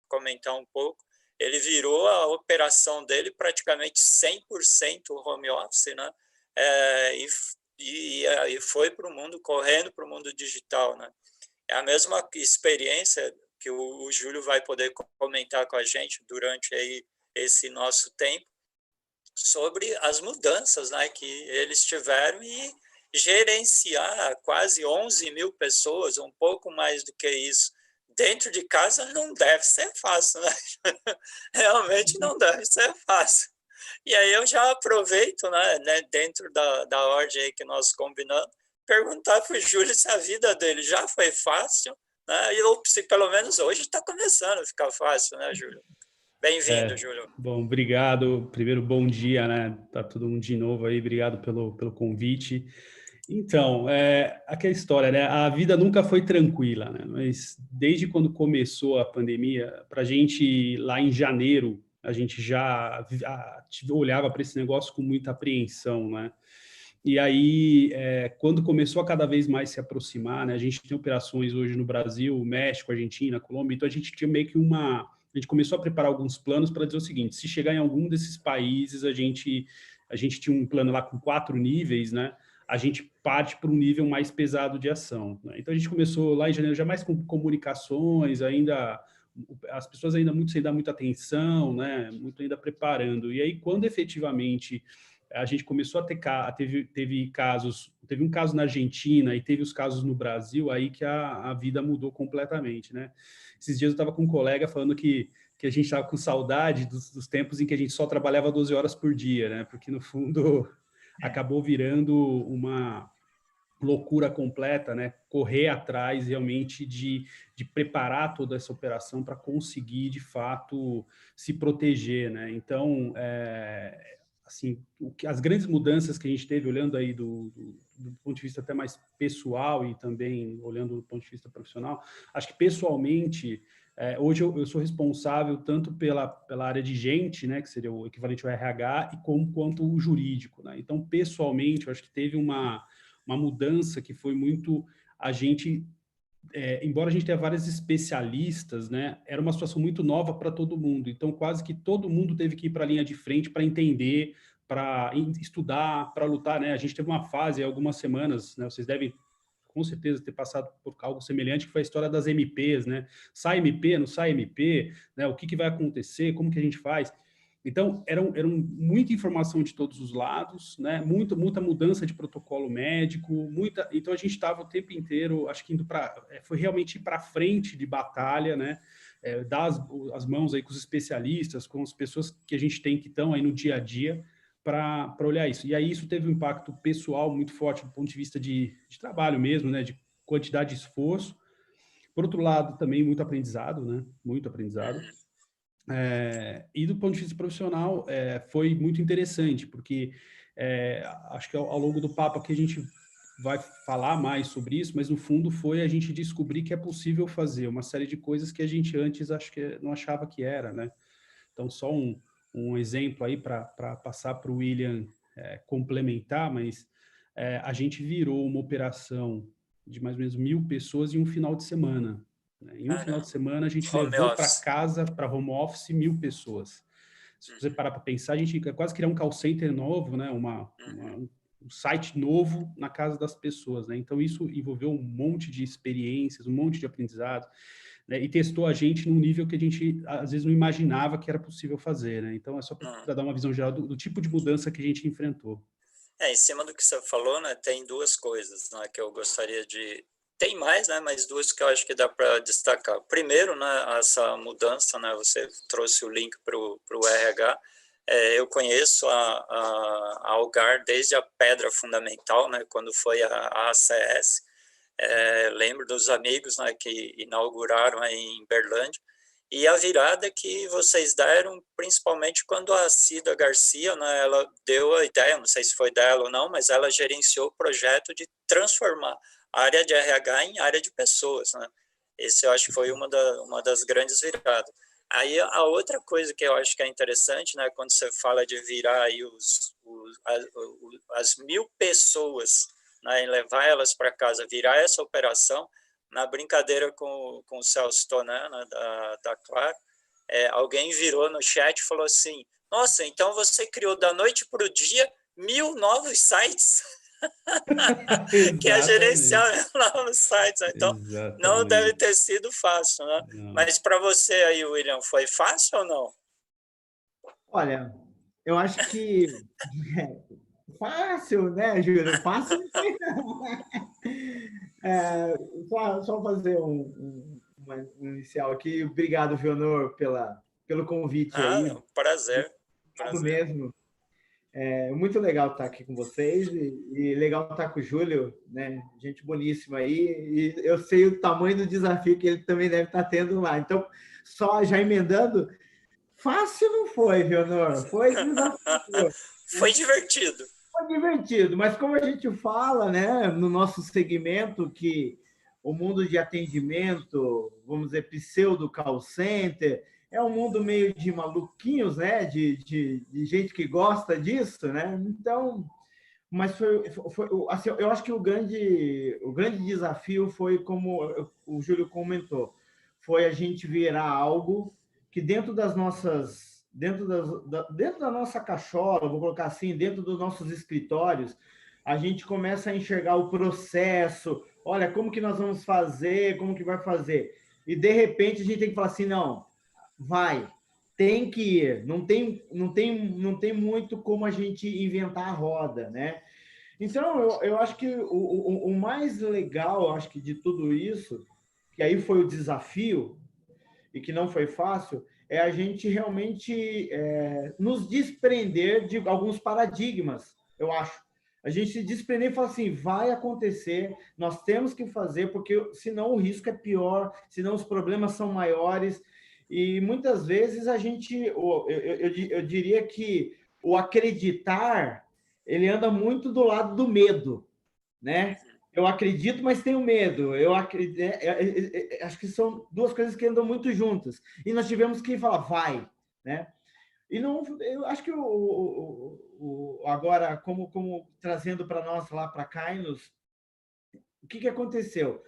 comentar um pouco, ele virou a operação dele praticamente 100% home office, né? E foi para o mundo, correndo para o mundo digital, né? É a mesma experiência que o Júlio vai poder comentar com a gente durante aí esse nosso tempo, sobre as mudanças, né, que eles tiveram, e gerenciar quase 11 mil pessoas, um pouco mais do que isso, dentro de casa não deve ser fácil, né? Realmente não deve ser fácil. E aí eu já aproveito, né, dentro da ordem aí que nós combinamos, perguntar para o Júlio se a vida dele já foi fácil, né, ou se pelo menos hoje está começando a ficar fácil, né, Júlio? Bem-vindo, Júlio. Bom, obrigado. Primeiro, bom dia, né? Tá todo mundo de novo aí, obrigado pelo convite. Então, aquela história, né? A vida nunca foi tranquila, né? Mas desde quando começou a pandemia, para a gente lá em janeiro, a gente já olhava para esse negócio com muita apreensão, né? E aí, quando começou a cada vez mais se aproximar, né? A gente tem operações hoje no Brasil, México, Argentina, Colômbia, então a gente tinha meio que a gente começou a preparar alguns planos para dizer o seguinte: se chegar em algum desses países, a gente tinha um plano lá com 4 níveis, né? A gente parte para um nível mais pesado de ação, né? Então a gente começou lá em janeiro já mais com comunicações, ainda as pessoas ainda muito sem dar muita atenção, né? Muito ainda preparando. E aí quando efetivamente a gente começou a ter teve casos, teve um caso na Argentina e teve os casos no Brasil, aí que a vida mudou completamente, né? Esses dias eu estava com um colega falando que a gente estava com saudade dos tempos em que a gente só trabalhava 12 horas por dia, né? Porque no fundo acabou virando uma loucura completa, né? Correr atrás realmente de preparar toda essa operação para conseguir de fato se proteger, né? Então, assim, as grandes mudanças que a gente teve, olhando aí do ponto de vista até mais pessoal e também olhando do ponto de vista profissional, acho que pessoalmente, hoje eu sou responsável tanto pela área de gente, né, que seria o equivalente ao RH, quanto o jurídico, né? Então, pessoalmente, eu acho que teve uma mudança que foi muito a gente, embora a gente tenha vários especialistas, né, era uma situação muito nova para todo mundo. Então, quase que todo mundo teve que ir para a linha de frente para entender, para estudar, para lutar, né? A gente teve uma fase, algumas semanas, né? Vocês devem com certeza ter passado por algo semelhante, que foi a história das MPs, né? Sai MP, não sai MP, né? O que vai acontecer, como que a gente faz? Então, eram muita informação de todos os lados, né? Muita mudança de protocolo médico, então a gente estava o tempo inteiro, acho que foi realmente ir para frente de batalha, né? Dar as mãos aí com os especialistas, com as pessoas que a gente tem que estão aí no dia a dia para olhar isso. E aí isso teve um impacto pessoal muito forte do ponto de vista de trabalho mesmo, né? De quantidade de esforço. Por outro lado, também muito aprendizado, né? Muito aprendizado. E do ponto de vista profissional, foi muito interessante, porque acho que ao longo do papo aqui a gente vai falar mais sobre isso, mas no fundo foi a gente descobrir que é possível fazer uma série de coisas que a gente antes acho que não achava que era, né? Então, só um exemplo aí para passar para o William complementar, mas a gente virou uma operação de mais ou menos 1.000 pessoas em um final de semana, né? Em um final de Caramba, semana, a gente home levou para office. casa, para home office, 1.000 pessoas. Se você parar para pensar, a gente quase criar um call center novo, né? Um site novo na casa das pessoas, né? Então, isso envolveu um monte de experiências, um monte de aprendizado, né? E testou a gente num nível que a gente, às vezes, não imaginava que era possível fazer, né? Então, é só para dar uma visão geral do tipo de mudança que a gente enfrentou. Em cima do que você falou, né, tem duas coisas, né, que eu gostaria de... Tem mais, né, mas duas que eu acho que dá para destacar. Primeiro, né, essa mudança, né, você trouxe o link para o RH. Eu conheço a Algar desde a pedra fundamental, né, quando foi a ACS. Lembro dos amigos, né, que inauguraram aí em Berlândia. E a virada que vocês deram, principalmente quando a Cida Garcia, né, ela deu a ideia, não sei se foi dela ou não, mas ela gerenciou o projeto de transformar a área de RH em área de pessoas, né? Esse eu acho que foi uma das grandes viradas. Aí a outra coisa que eu acho que é interessante, né, quando você fala de virar aí as 1.000 pessoas, né, e levar elas para casa, virar essa operação, na brincadeira com o Celso Tonan, né, da Claro, alguém virou no chat e falou assim, nossa, então você criou da noite para o dia 1000 novos sites, que é gerenciar Exatamente. novos sites. Então, não deve Exatamente. ter sido fácil, né? Não. Mas para você aí, William, foi fácil ou não? Olha, eu acho que fácil, né, Júlio? Fácil não foi, não. Só fazer um inicial aqui. Obrigado, Vionor, pelo convite Ah, é aí. um prazer, Obrigado prazer. mesmo. É muito legal estar aqui com vocês e legal estar com o Júlio, né? Gente boníssima aí. E eu sei o tamanho do desafio que ele também deve estar tendo lá. Então, só já emendando, fácil não foi, Vionor. Foi desafiador. Foi divertido. Foi divertido, mas como a gente fala, né, no nosso segmento, que o mundo de atendimento, vamos dizer, pseudo call center, é um mundo meio de maluquinhos, né, de gente que gosta disso, né? Então, mas foi assim, eu acho que o grande desafio foi, como o Júlio comentou, foi a gente virar algo que dentro da nossa cachola, vou colocar assim, dentro dos nossos escritórios, a gente começa a enxergar o processo, olha, como que nós vamos fazer, como que vai fazer, e de repente a gente tem que falar assim, não, vai, tem que ir, não tem muito como a gente inventar a roda, né? Então, eu acho que o mais legal, eu acho que de tudo isso, que aí foi o desafio, e que não foi fácil, é a gente realmente nos desprender de alguns paradigmas, eu acho. A gente se desprender e falar assim, vai acontecer, nós temos que fazer, porque senão o risco é pior, senão os problemas são maiores, e muitas vezes a gente, eu diria que o acreditar, ele anda muito do lado do medo, né? Eu acredito, mas tenho medo. Eu acredito, acho que são duas coisas que andam muito juntas. E nós tivemos que falar, vai, né? E não, eu acho que agora, como trazendo para nós lá para Kainos, o que aconteceu?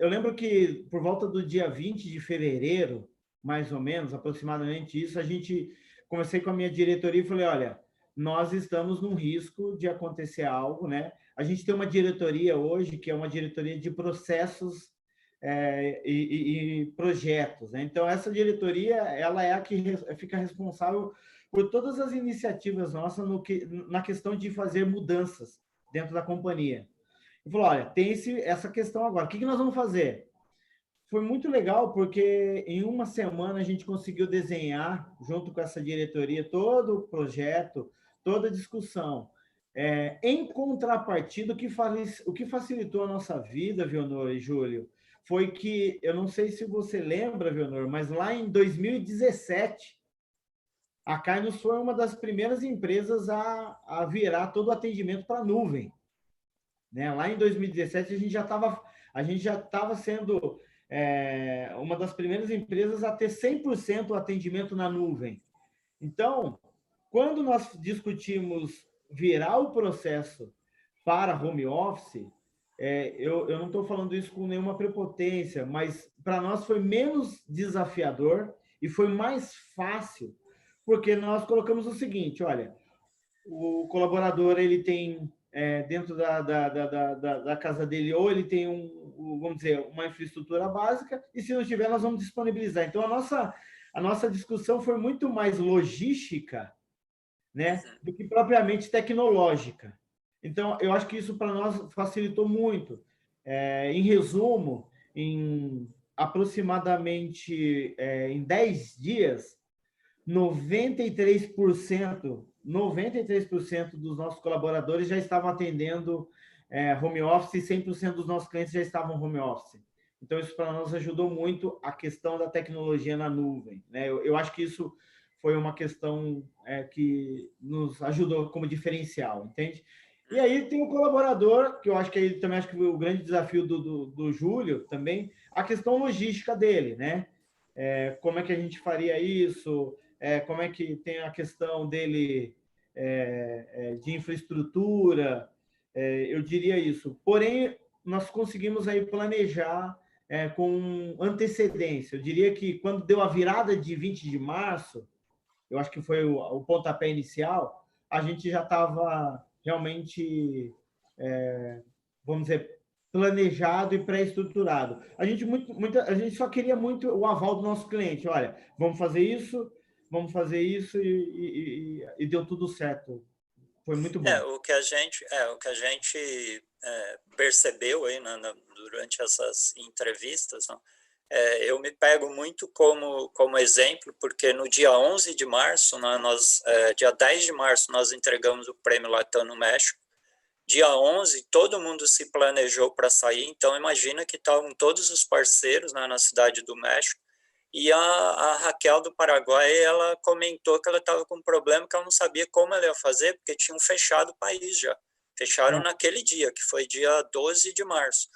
Eu lembro que por volta do dia 20 de fevereiro, mais ou menos, aproximadamente isso, a gente comecei com a minha diretoria e falei, olha, nós estamos num risco de acontecer algo, né? A gente tem uma diretoria hoje que é uma diretoria de processos e projetos, né? Então essa diretoria ela é a que fica responsável por todas as iniciativas nossas na questão de fazer mudanças dentro da companhia. E falou, olha, tem essa questão agora, o que nós vamos fazer? Foi muito legal, porque em uma semana a gente conseguiu desenhar, junto com essa diretoria, todo o projeto, toda a discussão. Em contrapartida, o que facilitou a nossa vida, Vionor e Júlio, foi que, eu não sei se você lembra, Vionor, mas lá em 2017, a Kainos foi uma das primeiras empresas a virar todo o atendimento para a nuvem. Né? Lá em 2017, a gente já estava sendo uma das primeiras empresas a ter 100% o atendimento na nuvem. Então, quando nós discutimos virar o processo para home office, eu não estou falando isso com nenhuma prepotência, mas para nós foi menos desafiador e foi mais fácil, porque nós colocamos o seguinte, olha, o colaborador ele tem dentro da casa dele, ou ele tem vamos dizer, uma infraestrutura básica, e se não tiver, nós vamos disponibilizar. Então, a nossa discussão foi muito mais logística, né, do que propriamente tecnológica. Então, eu acho que isso para nós facilitou muito. Em resumo, em aproximadamente em 10 dias, 93% dos nossos colaboradores já estavam atendendo home office e 100% dos nossos clientes já estavam home office. Então, isso para nós ajudou muito a questão da tecnologia na nuvem. Né? Eu acho que isso foi uma questão que nos ajudou como diferencial, entende? E aí tem o colaborador, que eu acho que ele também acho que o grande desafio do Júlio também, a questão logística dele, né? Como é que a gente faria isso? Como é que tem a questão dele de infraestrutura, eu diria isso. Porém, nós conseguimos aí planejar com antecedência. Eu diria que quando deu a virada de 20 de março, eu acho que foi o pontapé inicial, a gente já estava realmente, vamos dizer, planejado e pré-estruturado. A gente só queria muito o aval do nosso cliente. Olha, vamos fazer isso e deu tudo certo. Foi muito bom. O que a gente percebeu aí, né, durante essas entrevistas, né, eu me pego muito como exemplo, porque no dia 11 de março, né, dia 10 de março, nós entregamos o Prêmio Latam no México. Dia 11, todo mundo se planejou para sair, então imagina que estavam todos os parceiros, né, na cidade do México, e a Raquel do Paraguai, ela comentou que ela estava com um problema que ela não sabia como ela ia fazer, porque tinham fechado o país já. Fecharam naquele dia, que foi dia 12 de março.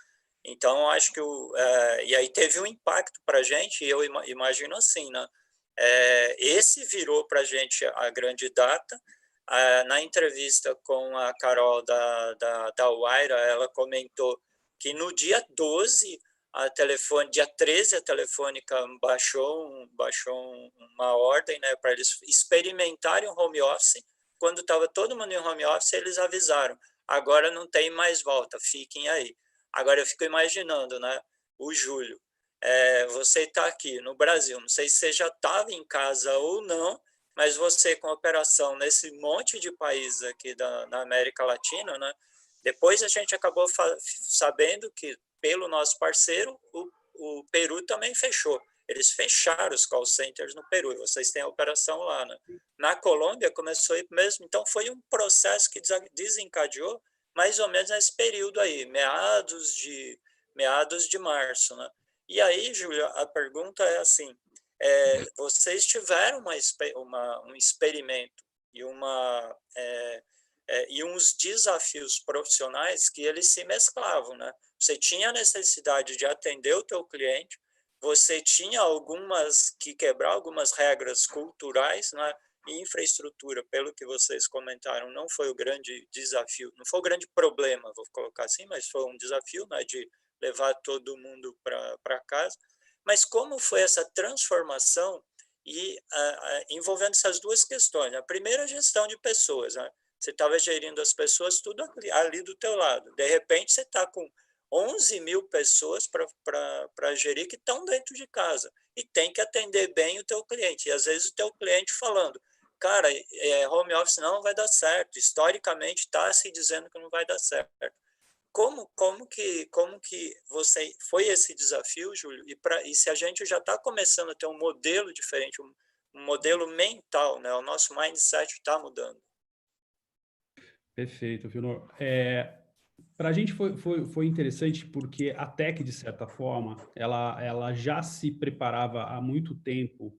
Então, acho que e aí teve um impacto para a gente, e eu imagino assim, né? Esse virou para a gente a grande data. Na entrevista com a Carol da Waira, ela comentou que no dia 12, dia 13, a Telefônica baixou uma ordem, né, para eles experimentarem o home office. Quando estava todo mundo em home office, eles avisaram, agora não tem mais volta, fiquem aí. Agora eu fico imaginando, né, o Júlio, você está aqui no Brasil, não sei se você já estava em casa ou não, mas você com operação nesse monte de países aqui da América Latina, né, depois a gente acabou sabendo que, pelo nosso parceiro, o Peru também fechou. Eles fecharam os call centers no Peru, e vocês têm a operação lá, né? Na Colômbia começou aí mesmo, então foi um processo que desencadeou mais ou menos nesse período aí, meados de março, né? E aí, Júlia, a pergunta é assim, vocês tiveram um experimento e e uns desafios profissionais que eles se mesclavam, né? Você tinha a necessidade de atender o teu cliente, você tinha que quebrar algumas regras culturais, né? E infraestrutura, pelo que vocês comentaram, não foi o grande desafio, não foi o grande problema, vou colocar assim, mas foi um desafio, né, de levar todo mundo para casa. Mas como foi essa transformação e envolvendo essas duas questões? A primeira, a gestão de pessoas, né? Você estava gerindo as pessoas tudo ali do teu lado. De repente, você está com 11 mil pessoas para gerir que estão dentro de casa e tem que atender bem o teu cliente. E às vezes o teu cliente falando, cara, home office não vai dar certo. Historicamente está se dizendo que não vai dar certo. Como que você foi esse desafio, Júlio? E se a gente já está começando a ter um modelo diferente, um modelo mental, né? O nosso mindset está mudando. Perfeito, Filnor. Para a gente foi interessante porque a Tec, de certa forma, ela já se preparava há muito tempo.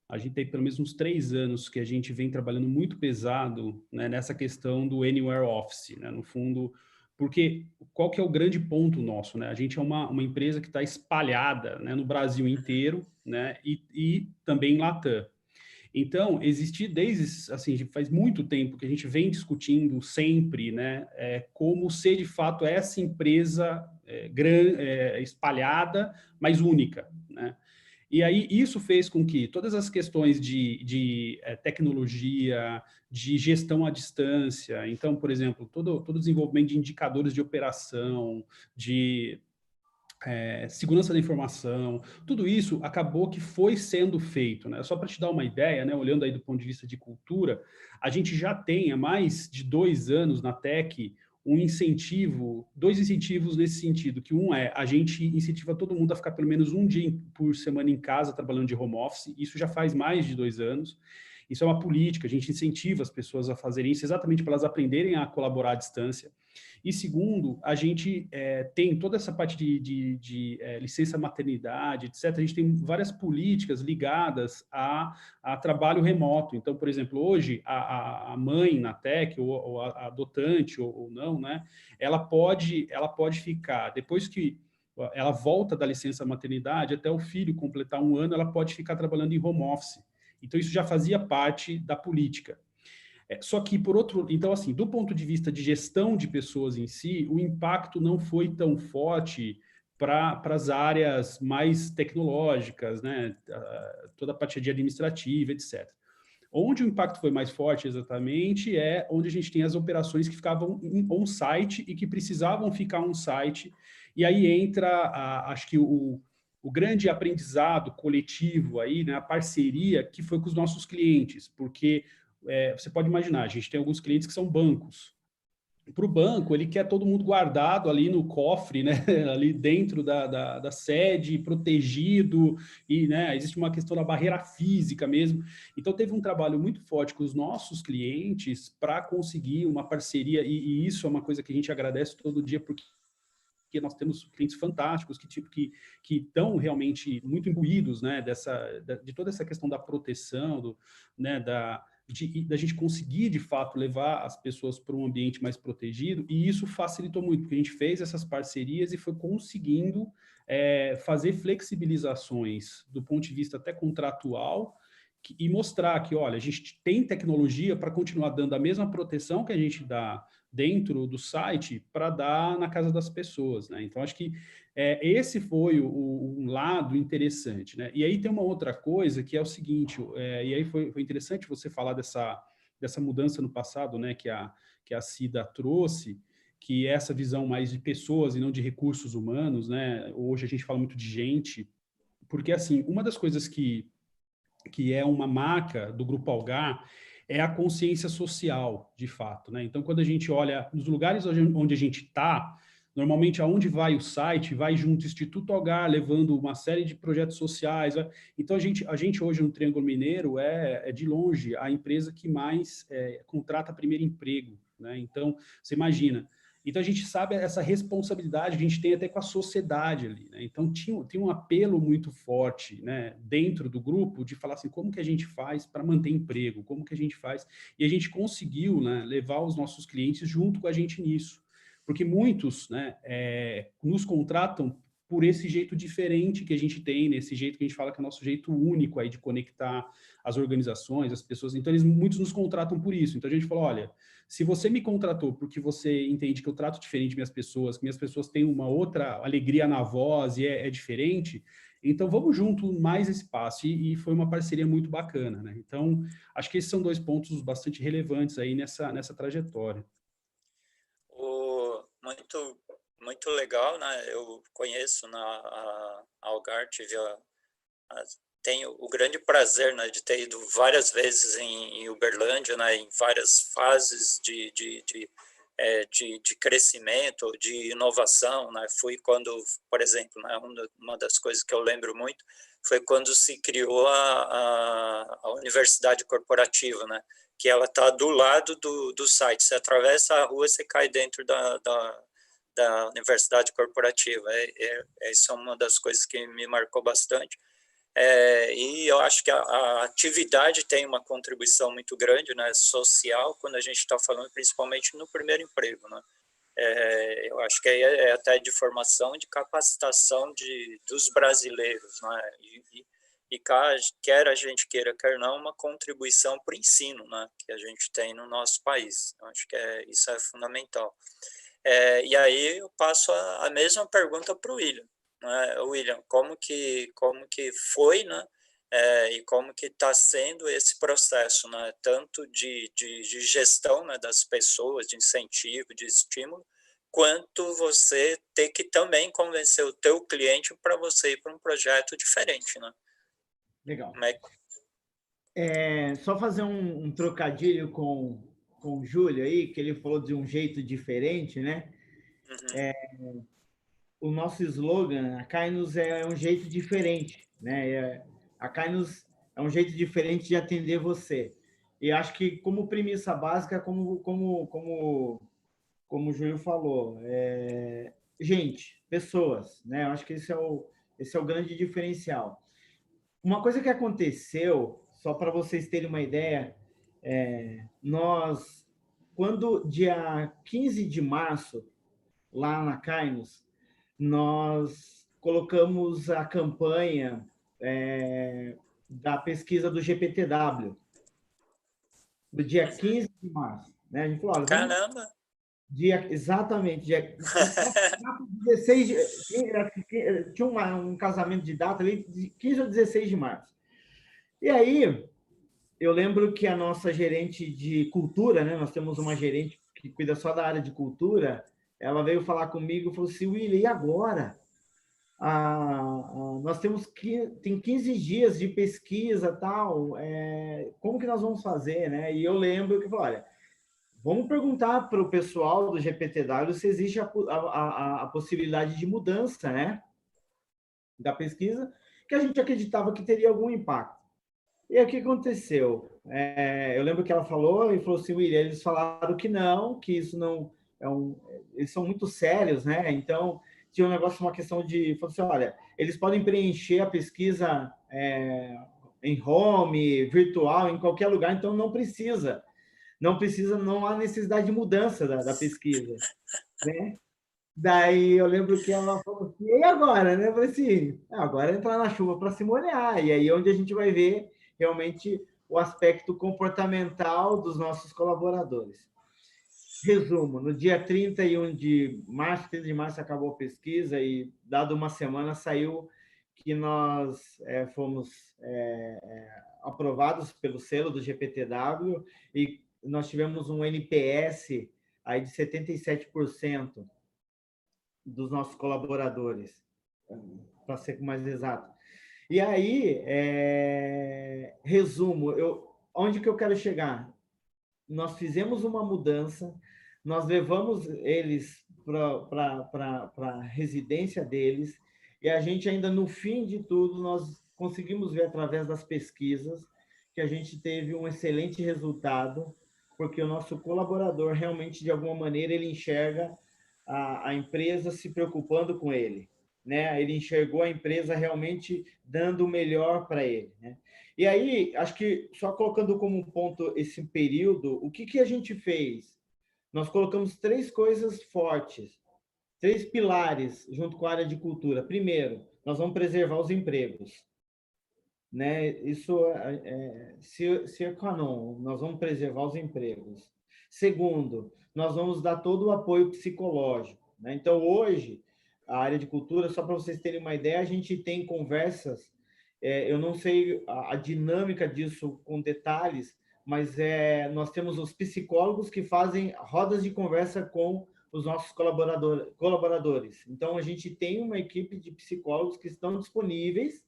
A gente tem pelo menos uns 3 anos que a gente vem trabalhando muito pesado, né, nessa questão do Anywhere Office, né, no fundo, porque qual que é o grande ponto nosso, né? A gente é uma empresa que está espalhada, né, no Brasil inteiro, né, e também em Latam. Então, existe desde, assim, faz muito tempo que a gente vem discutindo sempre, né, como ser de fato essa empresa espalhada, mas única, né? E aí isso fez com que todas as questões de tecnologia, de gestão à distância, então, por exemplo, todo o desenvolvimento de indicadores de operação, de segurança da informação, tudo isso acabou que foi sendo feito, né? Só para te dar uma ideia, né? Olhando aí do ponto de vista de cultura, a gente já tem há mais de 2 anos na Tec dois incentivos nesse sentido, que um a gente incentiva todo mundo a ficar pelo menos um dia por semana em casa trabalhando de home office, isso já faz mais de 2 anos. Isso é uma política, a gente incentiva as pessoas a fazerem isso exatamente para elas aprenderem a colaborar à distância. E segundo, a gente tem toda essa parte de licença maternidade, etc. A gente tem várias políticas ligadas a trabalho remoto. Então, por exemplo, hoje a mãe na Tec, ou a adotante, ou não, né? Ela pode ficar, depois que ela volta da licença maternidade, até o filho completar 1 ano, ela pode ficar trabalhando em home office. Então, isso já fazia parte da política. Só que, então, assim, do ponto de vista de gestão de pessoas em si, o impacto não foi tão forte para as áreas mais tecnológicas, né? Toda a parte de administrativa, etc. Onde o impacto foi mais forte exatamente é onde a gente tem as operações que ficavam on-site e que precisavam ficar on-site, e aí entra, acho que o grande aprendizado coletivo aí, né, a parceria que foi com os nossos clientes, porque você pode imaginar, a gente tem alguns clientes que são bancos. Para o banco, ele quer todo mundo guardado ali no cofre, né? Ali dentro da sede, protegido, e né, existe uma questão da barreira física mesmo. Então, teve um trabalho muito forte com os nossos clientes para conseguir uma parceria, e isso é uma coisa que a gente agradece todo dia, porque nós temos clientes fantásticos que estão realmente muito imbuídos, né, de toda essa questão da proteção, né, da gente conseguir, de fato, levar as pessoas para um ambiente mais protegido, e isso facilitou muito, porque a gente fez essas parcerias e foi conseguindo fazer flexibilizações do ponto de vista até contratual, e mostrar que, olha, a gente tem tecnologia para continuar dando a mesma proteção que a gente dá dentro do site para dar na casa das pessoas, né? Então, acho que esse foi um lado interessante, né? E aí tem uma outra coisa que é o seguinte, e aí foi interessante você falar dessa mudança no passado, né? Que a Cida trouxe, que é essa visão mais de pessoas e não de recursos humanos, né? Hoje a gente fala muito de gente, porque, assim, uma das coisas que é uma marca do Grupo Algar, é a consciência social, de fato, né? Então, quando a gente olha nos lugares onde a gente está, normalmente aonde vai o site, vai junto o Instituto Algar, levando uma série de projetos sociais. Né? Então, a gente hoje no Triângulo Mineiro é de longe a empresa que mais contrata primeiro emprego, né? Então, você imagina, então, a gente sabe essa responsabilidade que a gente tem até com a sociedade ali, né? Então, tinha um apelo muito forte, né, dentro do grupo de falar assim, como que a gente faz para manter emprego? Como que a gente faz? E a gente conseguiu, né, levar os nossos clientes junto com a gente nisso. Porque muitos, né, nos contratam por esse jeito diferente que a gente tem, nesse jeito que a gente fala que é o nosso jeito único aí de conectar as organizações, as pessoas. Então, muitos nos contratam por isso. Então, a gente falou, olha, se você me contratou porque você entende que eu trato diferente minhas pessoas, que minhas pessoas têm uma outra alegria na voz e é diferente, então vamos junto mais esse passo. E foi uma parceria muito bacana, né? Então, acho que esses são dois pontos bastante relevantes aí nessa trajetória. Muito, muito legal, né? Eu conheço a Algar, tenho o grande prazer, né, de ter ido várias vezes em Uberlândia, né, em várias fases de crescimento, de inovação, né? Fui quando, por exemplo, né, uma das coisas que eu lembro muito foi quando se criou a Universidade Corporativa, né? Que ela está do lado do site. Você atravessa a rua, você cai dentro da Universidade Corporativa. Isso é uma das coisas que me marcou bastante. E eu acho que a atividade tem uma contribuição muito grande, né, social, quando a gente está falando principalmente no primeiro emprego, né? Eu acho que aí é até de formação e de capacitação dos brasileiros, né? E quer a gente queira, quer não, uma contribuição para o ensino, né, que a gente tem no nosso país. Eu acho que isso é fundamental. E aí eu passo a mesma pergunta para o William, né? William, como que foi, né? E como que está sendo esse processo, né? Tanto de gestão, né, das pessoas, de incentivo, de estímulo, quanto você ter que também convencer o teu cliente para você ir para um projeto diferente, né? Legal. Como é Só fazer um trocadilho com o Júlio aí, que ele falou de um jeito diferente, né? Uhum. O nosso slogan, a Kainos é um jeito diferente, né? A Kainos é um jeito diferente de atender você. E acho que como premissa básica, como o Júlio falou, gente, pessoas, né? Eu acho que esse é o grande diferencial. Uma coisa que aconteceu, só para vocês terem uma ideia, quando dia 15 de março, lá na Kainos, nós colocamos a campanha da pesquisa do GPTW, do dia 15 de março. Né? A gente falou, olha, vamos Caramba! Exatamente, data 16 tinha um casamento de data ali, de 15 ou 16 de março. E aí, eu lembro que a nossa gerente de cultura, né? Nós temos uma gerente que cuida só da área de cultura, ela veio falar comigo e falou assim, William, e agora? Nós tem 15 dias de pesquisa tal, como que nós vamos fazer, né? E eu lembro que, olha, vamos perguntar para o pessoal do GPTW se existe a possibilidade de mudança, né? Da pesquisa, que a gente acreditava que teria algum impacto. E aí, o que aconteceu? Eu lembro que ela falou e falou assim, William, eles falaram que não, que isso não eles são muito sérios, né? Então, tinha um negócio, uma questão de, falou assim, olha, eles podem preencher a pesquisa em home, virtual, em qualquer lugar, então não há necessidade de mudança da pesquisa, né? Daí eu lembro que ela falou assim, e agora, né? Eu falei assim, agora é entrar na chuva para se molhar, e aí é onde a gente vai ver realmente o aspecto comportamental dos nossos colaboradores. Resumo, no dia 31 de março, 30 de março acabou a pesquisa e, dado uma semana, saiu que nós fomos aprovados pelo selo do GPTW e nós tivemos um NPS aí de 77% dos nossos colaboradores, para ser mais exato. E aí, resumo, onde que eu quero chegar? Nós fizemos uma mudança, nós levamos eles para a residência deles, e a gente ainda, no fim de tudo, nós conseguimos ver, através das pesquisas, que a gente teve um excelente resultado, porque o nosso colaborador, realmente, de alguma maneira, ele enxerga a empresa se preocupando com ele, né? Ele enxergou a empresa realmente dando o melhor para ele, né? E aí, acho que, só colocando como um ponto esse período, o que a gente fez? Nós colocamos 3 coisas fortes, 3 pilares junto com a área de cultura. Primeiro, nós vamos preservar os empregos, né? Isso se canon, nós vamos preservar os empregos. Segundo, nós vamos dar todo o apoio psicológico, né? Então, hoje, a área de cultura, só para vocês terem uma ideia, a gente tem conversas, eu não sei a dinâmica disso com detalhes, mas nós temos os psicólogos que fazem rodas de conversa com os nossos colaboradores. Então, a gente tem uma equipe de psicólogos que estão disponíveis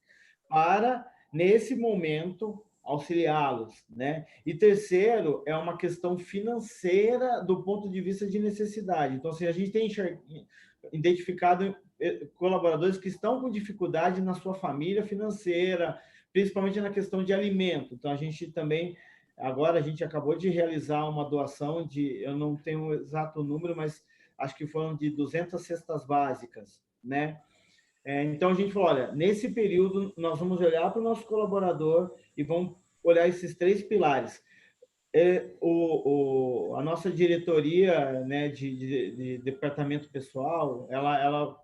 para, nesse momento, auxiliá-los, né? E terceiro, é uma questão financeira do ponto de vista de necessidade. Então, se a gente tem identificado colaboradores que estão com dificuldade na sua família financeira, principalmente na questão de alimento. Então, a gente também, agora a gente acabou de realizar uma doação de, eu não tenho o exato número, mas acho que foram de 200 cestas básicas, né? Então, a gente falou, olha, nesse período, nós vamos olhar para o nosso colaborador e vamos olhar esses 3 pilares. A nossa diretoria, né, de departamento pessoal, ela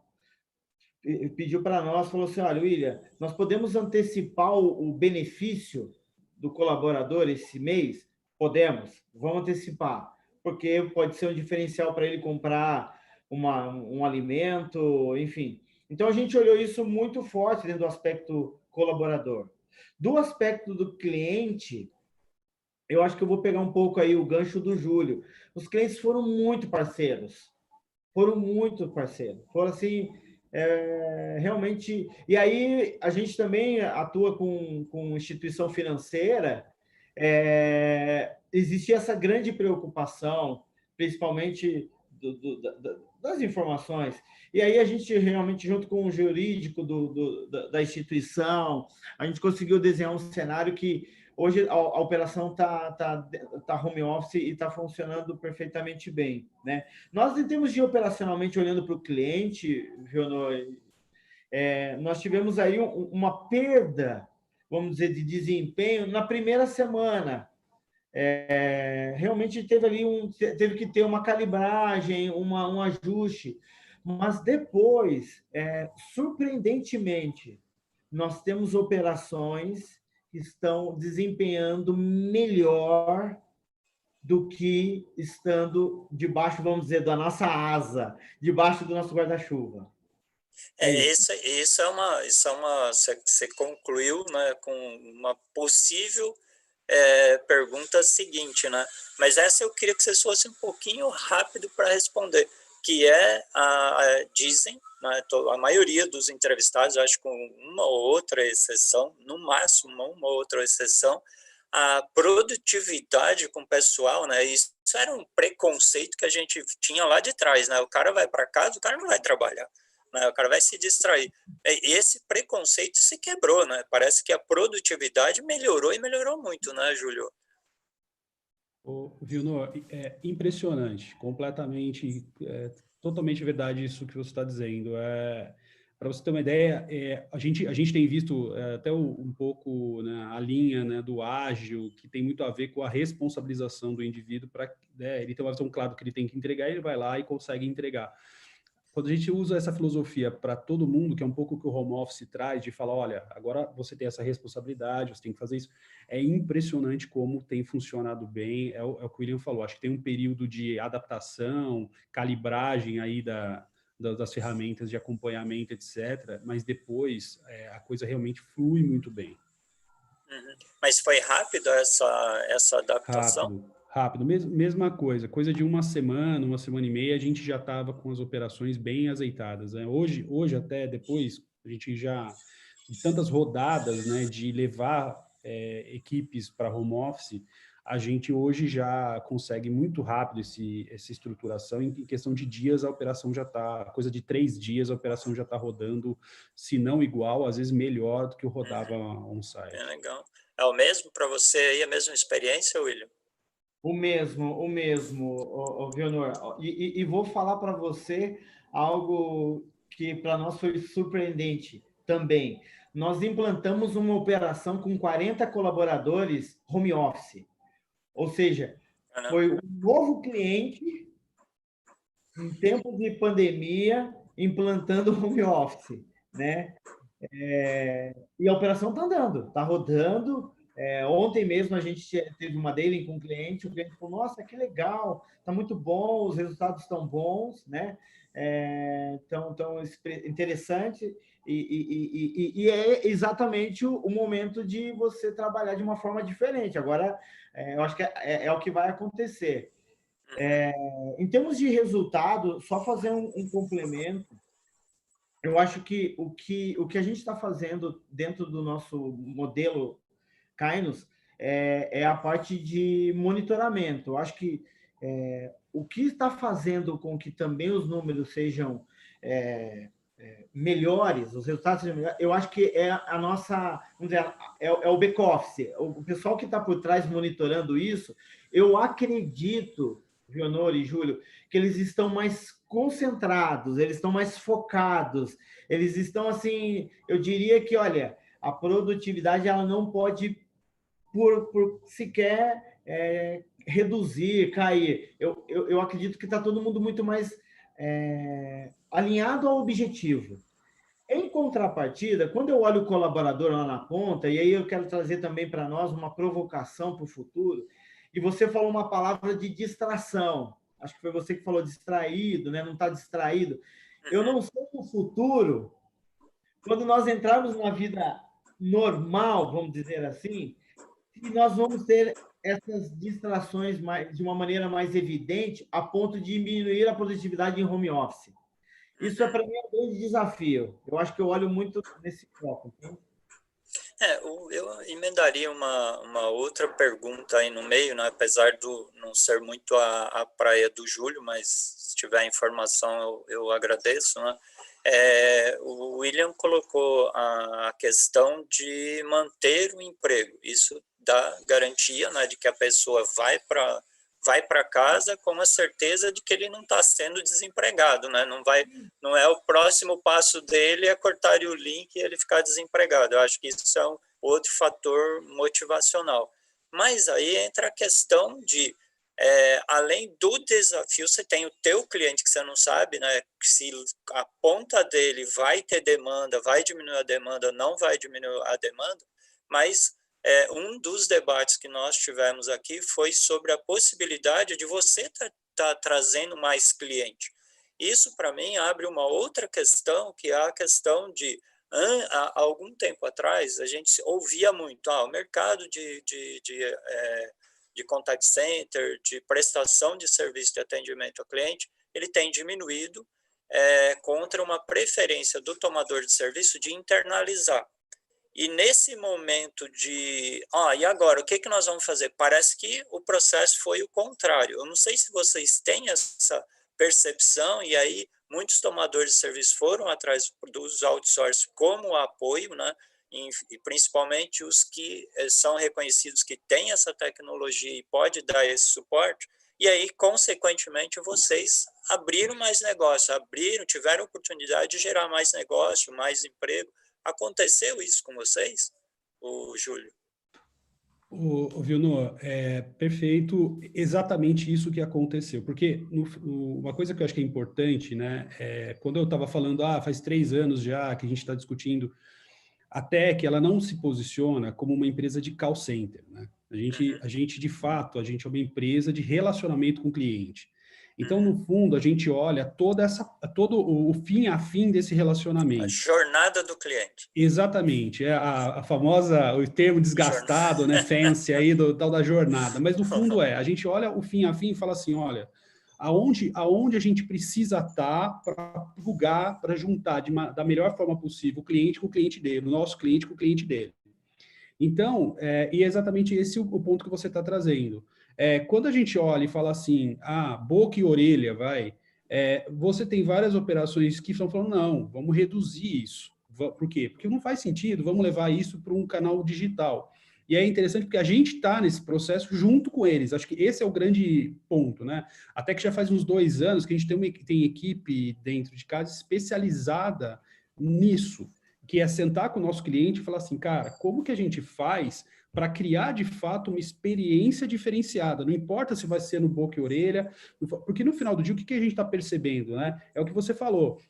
pediu para nós, falou assim, olha, William, nós podemos antecipar o benefício do colaborador esse mês? Podemos, vamos antecipar, porque pode ser um diferencial para ele comprar um alimento, enfim. Então, a gente olhou isso muito forte dentro do aspecto colaborador. Do aspecto do cliente, eu acho que eu vou pegar um pouco aí o gancho do Júlio. Os clientes foram muito parceiros. Foram assim, realmente. E aí, a gente também atua com instituição financeira. Existia essa grande preocupação, principalmente das informações. E aí a gente realmente, junto com o jurídico da instituição, a gente conseguiu desenhar um cenário que hoje a operação tá home office e está funcionando perfeitamente bem, né? Nós, em termos de operacionalmente, olhando para o cliente, nós tivemos aí uma perda, vamos dizer, de desempenho na primeira semana. Realmente teve que ter uma calibragem, um ajuste, mas depois, surpreendentemente, nós temos operações que estão desempenhando melhor do que estando debaixo, vamos dizer, da nossa asa, debaixo do nosso guarda-chuva. É isso. Você concluiu, né, com uma possível pergunta seguinte, né? Mas essa eu queria que vocês fossem um pouquinho rápido para responder, que dizem, né, a maioria dos entrevistados, acho com uma ou outra exceção, no máximo uma ou outra exceção, a produtividade com o pessoal, né? Isso era um preconceito que a gente tinha lá de trás, né? O cara vai para casa, o cara não vai trabalhar, né? O cara vai se distrair. E esse preconceito se quebrou, né? Parece que a produtividade melhorou e melhorou muito, né, Júlio? Vilnor, é impressionante, completamente, totalmente verdade isso que você está dizendo. Para você ter uma ideia, a gente tem visto até um pouco, né, a linha, né, do ágil, que tem muito a ver com a responsabilização do indivíduo para, né, ele ter uma visão clara do que ele tem que entregar, ele vai lá e consegue entregar. Quando a gente usa essa filosofia para todo mundo, que é um pouco o que o home office traz, de falar, olha, agora você tem essa responsabilidade, você tem que fazer isso, é impressionante como tem funcionado bem, é o que o William falou, acho que tem um período de adaptação, calibragem aí das ferramentas de acompanhamento, etc., mas depois a coisa realmente flui muito bem. Uhum. Mas foi rápido essa adaptação? Rápido. Mesma coisa de uma semana e meia, a gente já estava com as operações bem azeitadas, né? Hoje até depois, a gente já, de tantas rodadas, né, de levar equipes para home office, a gente hoje já consegue muito rápido essa estruturação. Em questão de dias, a operação já está, coisa de 3 dias, a operação já está rodando, se não igual, às vezes melhor do que o rodava on-site. Bem legal. É o mesmo para você aí, a mesma experiência, William? O mesmo, Vilnor. E vou falar para você algo que para nós foi surpreendente também. Nós implantamos uma operação com 40 colaboradores home office. Ou seja, foi um novo cliente em tempo de pandemia implantando home office, né? E a operação está andando, está rodando. Ontem mesmo a gente teve uma daily com o cliente falou, nossa, que legal, está muito bom, os resultados estão bons, né? Então, interessante, e é exatamente o momento de você trabalhar de uma forma diferente. Agora, eu acho que é o que vai acontecer. Em termos de resultado, só fazer um complemento, eu acho que o que a gente está fazendo dentro do nosso modelo Kainos é a parte de monitoramento. Eu acho que o que está fazendo com que também os números sejam melhores, os resultados sejam melhores, eu acho que é a nossa, vamos dizer, é o back-office. O pessoal que está por trás monitorando isso, eu acredito, Leonor e Júlio, que eles estão mais concentrados, eles estão mais focados, eles estão assim, eu diria que, olha, a produtividade ela não pode por sequer reduzir, cair. Eu acredito que está todo mundo muito mais alinhado ao objetivo. Em contrapartida, quando eu olho o colaborador lá na ponta, e aí eu quero trazer também para nós uma provocação para o futuro, e você falou uma palavra de distração. Acho que foi você que falou distraído, né? Não está distraído. Eu não sei no futuro, quando nós entrarmos na vida normal, vamos dizer assim, se nós vamos ter essas distrações de uma maneira mais evidente, a ponto de diminuir a produtividade em home office. Isso é, para mim, um grande desafio. Eu acho que eu olho muito nesse foco. Entende? Eu emendaria uma outra pergunta aí no meio, né? Apesar do não ser muito a praia do Júlio, mas se tiver informação eu agradeço, né? O William colocou a questão de manter o emprego. Isso dá garantia, né, de que a pessoa vai para casa com a certeza de que ele não está sendo desempregado, né? Não é o próximo passo dele é cortar o link e ele ficar desempregado. Eu acho que isso é um outro fator motivacional. Mas aí entra a questão de além do desafio, você tem o teu cliente que você não sabe, né, se a ponta dele vai ter demanda, vai diminuir a demanda, não vai diminuir a demanda, mas um dos debates que nós tivemos aqui foi sobre a possibilidade de você tá trazendo mais cliente. Isso, para mim, abre uma outra questão, que é a questão de, há algum tempo atrás, a gente ouvia muito, o mercado de contact center, de prestação de serviço de atendimento ao cliente, ele tem diminuído contra uma preferência do tomador de serviço de internalizar. E nesse momento de, e agora, o que nós vamos fazer? Parece que o processo foi o contrário. Eu não sei se vocês têm essa percepção, e aí muitos tomadores de serviço foram atrás dos outsourcing como apoio, né? E principalmente os que são reconhecidos que têm essa tecnologia e pode dar esse suporte, e aí, consequentemente, vocês abriram mais negócio, tiveram oportunidade de gerar mais negócio, mais emprego. Aconteceu isso com vocês, o Júlio? O Vilno, perfeito, exatamente isso que aconteceu, porque uma coisa que eu acho que é importante, né, quando eu estava falando, faz 3 anos já que a gente está discutindo, até que ela não se posiciona como uma empresa de call center, né? A gente de fato, a gente é uma empresa de relacionamento com o cliente. Então, no fundo, a gente olha todo o fim a fim desse relacionamento. A jornada do cliente. Exatamente, a famosa, o termo desgastado, né, fancy aí do tal da jornada. Mas no fundo a gente olha o fim a fim e fala assim, olha, aonde a gente precisa estar para plugar, para juntar da melhor forma possível o cliente com o cliente dele, o nosso cliente com o cliente dele. Então, e é exatamente esse o ponto que você está trazendo. Quando a gente olha e fala assim, boca e orelha, você tem várias operações que estão falando, não, vamos reduzir isso. Por quê? Porque não faz sentido, vamos levar isso para um canal digital. E é interessante porque a gente está nesse processo junto com eles. Acho que esse é o grande ponto, né? Até que já faz uns 2 anos que a gente tem equipe dentro de casa especializada nisso, que é sentar com o nosso cliente e falar assim, cara, como que a gente faz para criar, de fato, uma experiência diferenciada? Não importa se vai ser no boca e orelha, porque no final do dia, o que a gente está percebendo, né? É o que você falou.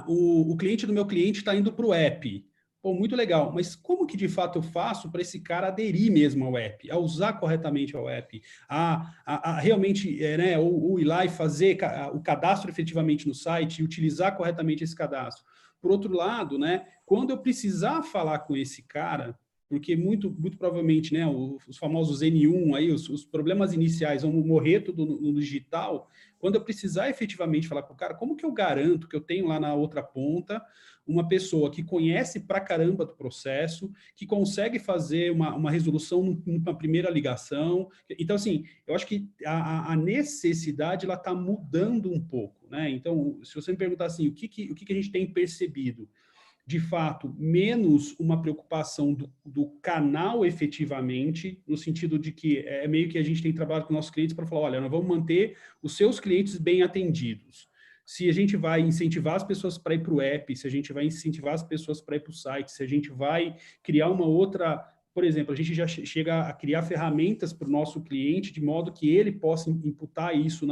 O cliente do meu cliente está indo para o app. Pô, muito legal, mas como que de fato eu faço para esse cara aderir mesmo ao app, a usar corretamente ao app, a realmente né, ou ir lá e fazer o cadastro efetivamente no site e utilizar corretamente esse cadastro? Por outro lado, né, quando eu precisar falar com esse cara, porque muito provavelmente, né, os famosos N1 aí, os problemas iniciais vão morrer tudo no digital. Quando eu precisar efetivamente falar com o cara, como que eu garanto que eu tenho lá na outra ponta uma pessoa que conhece pra caramba do processo, que consegue fazer uma resolução numa primeira ligação? Então, assim, eu acho que a necessidade ela está mudando um pouco, né? Então, se você me perguntar assim, o que a gente tem percebido? De fato, menos uma preocupação do canal efetivamente, no sentido de que é meio que a gente tem trabalhado com nossos clientes para falar, olha, nós vamos manter os seus clientes bem atendidos. Se a gente vai incentivar as pessoas para ir para o app, se a gente vai incentivar as pessoas para ir para o site, se a gente vai criar uma outra... Por exemplo, a gente já chega a criar ferramentas para o nosso cliente, de modo que ele possa imputar isso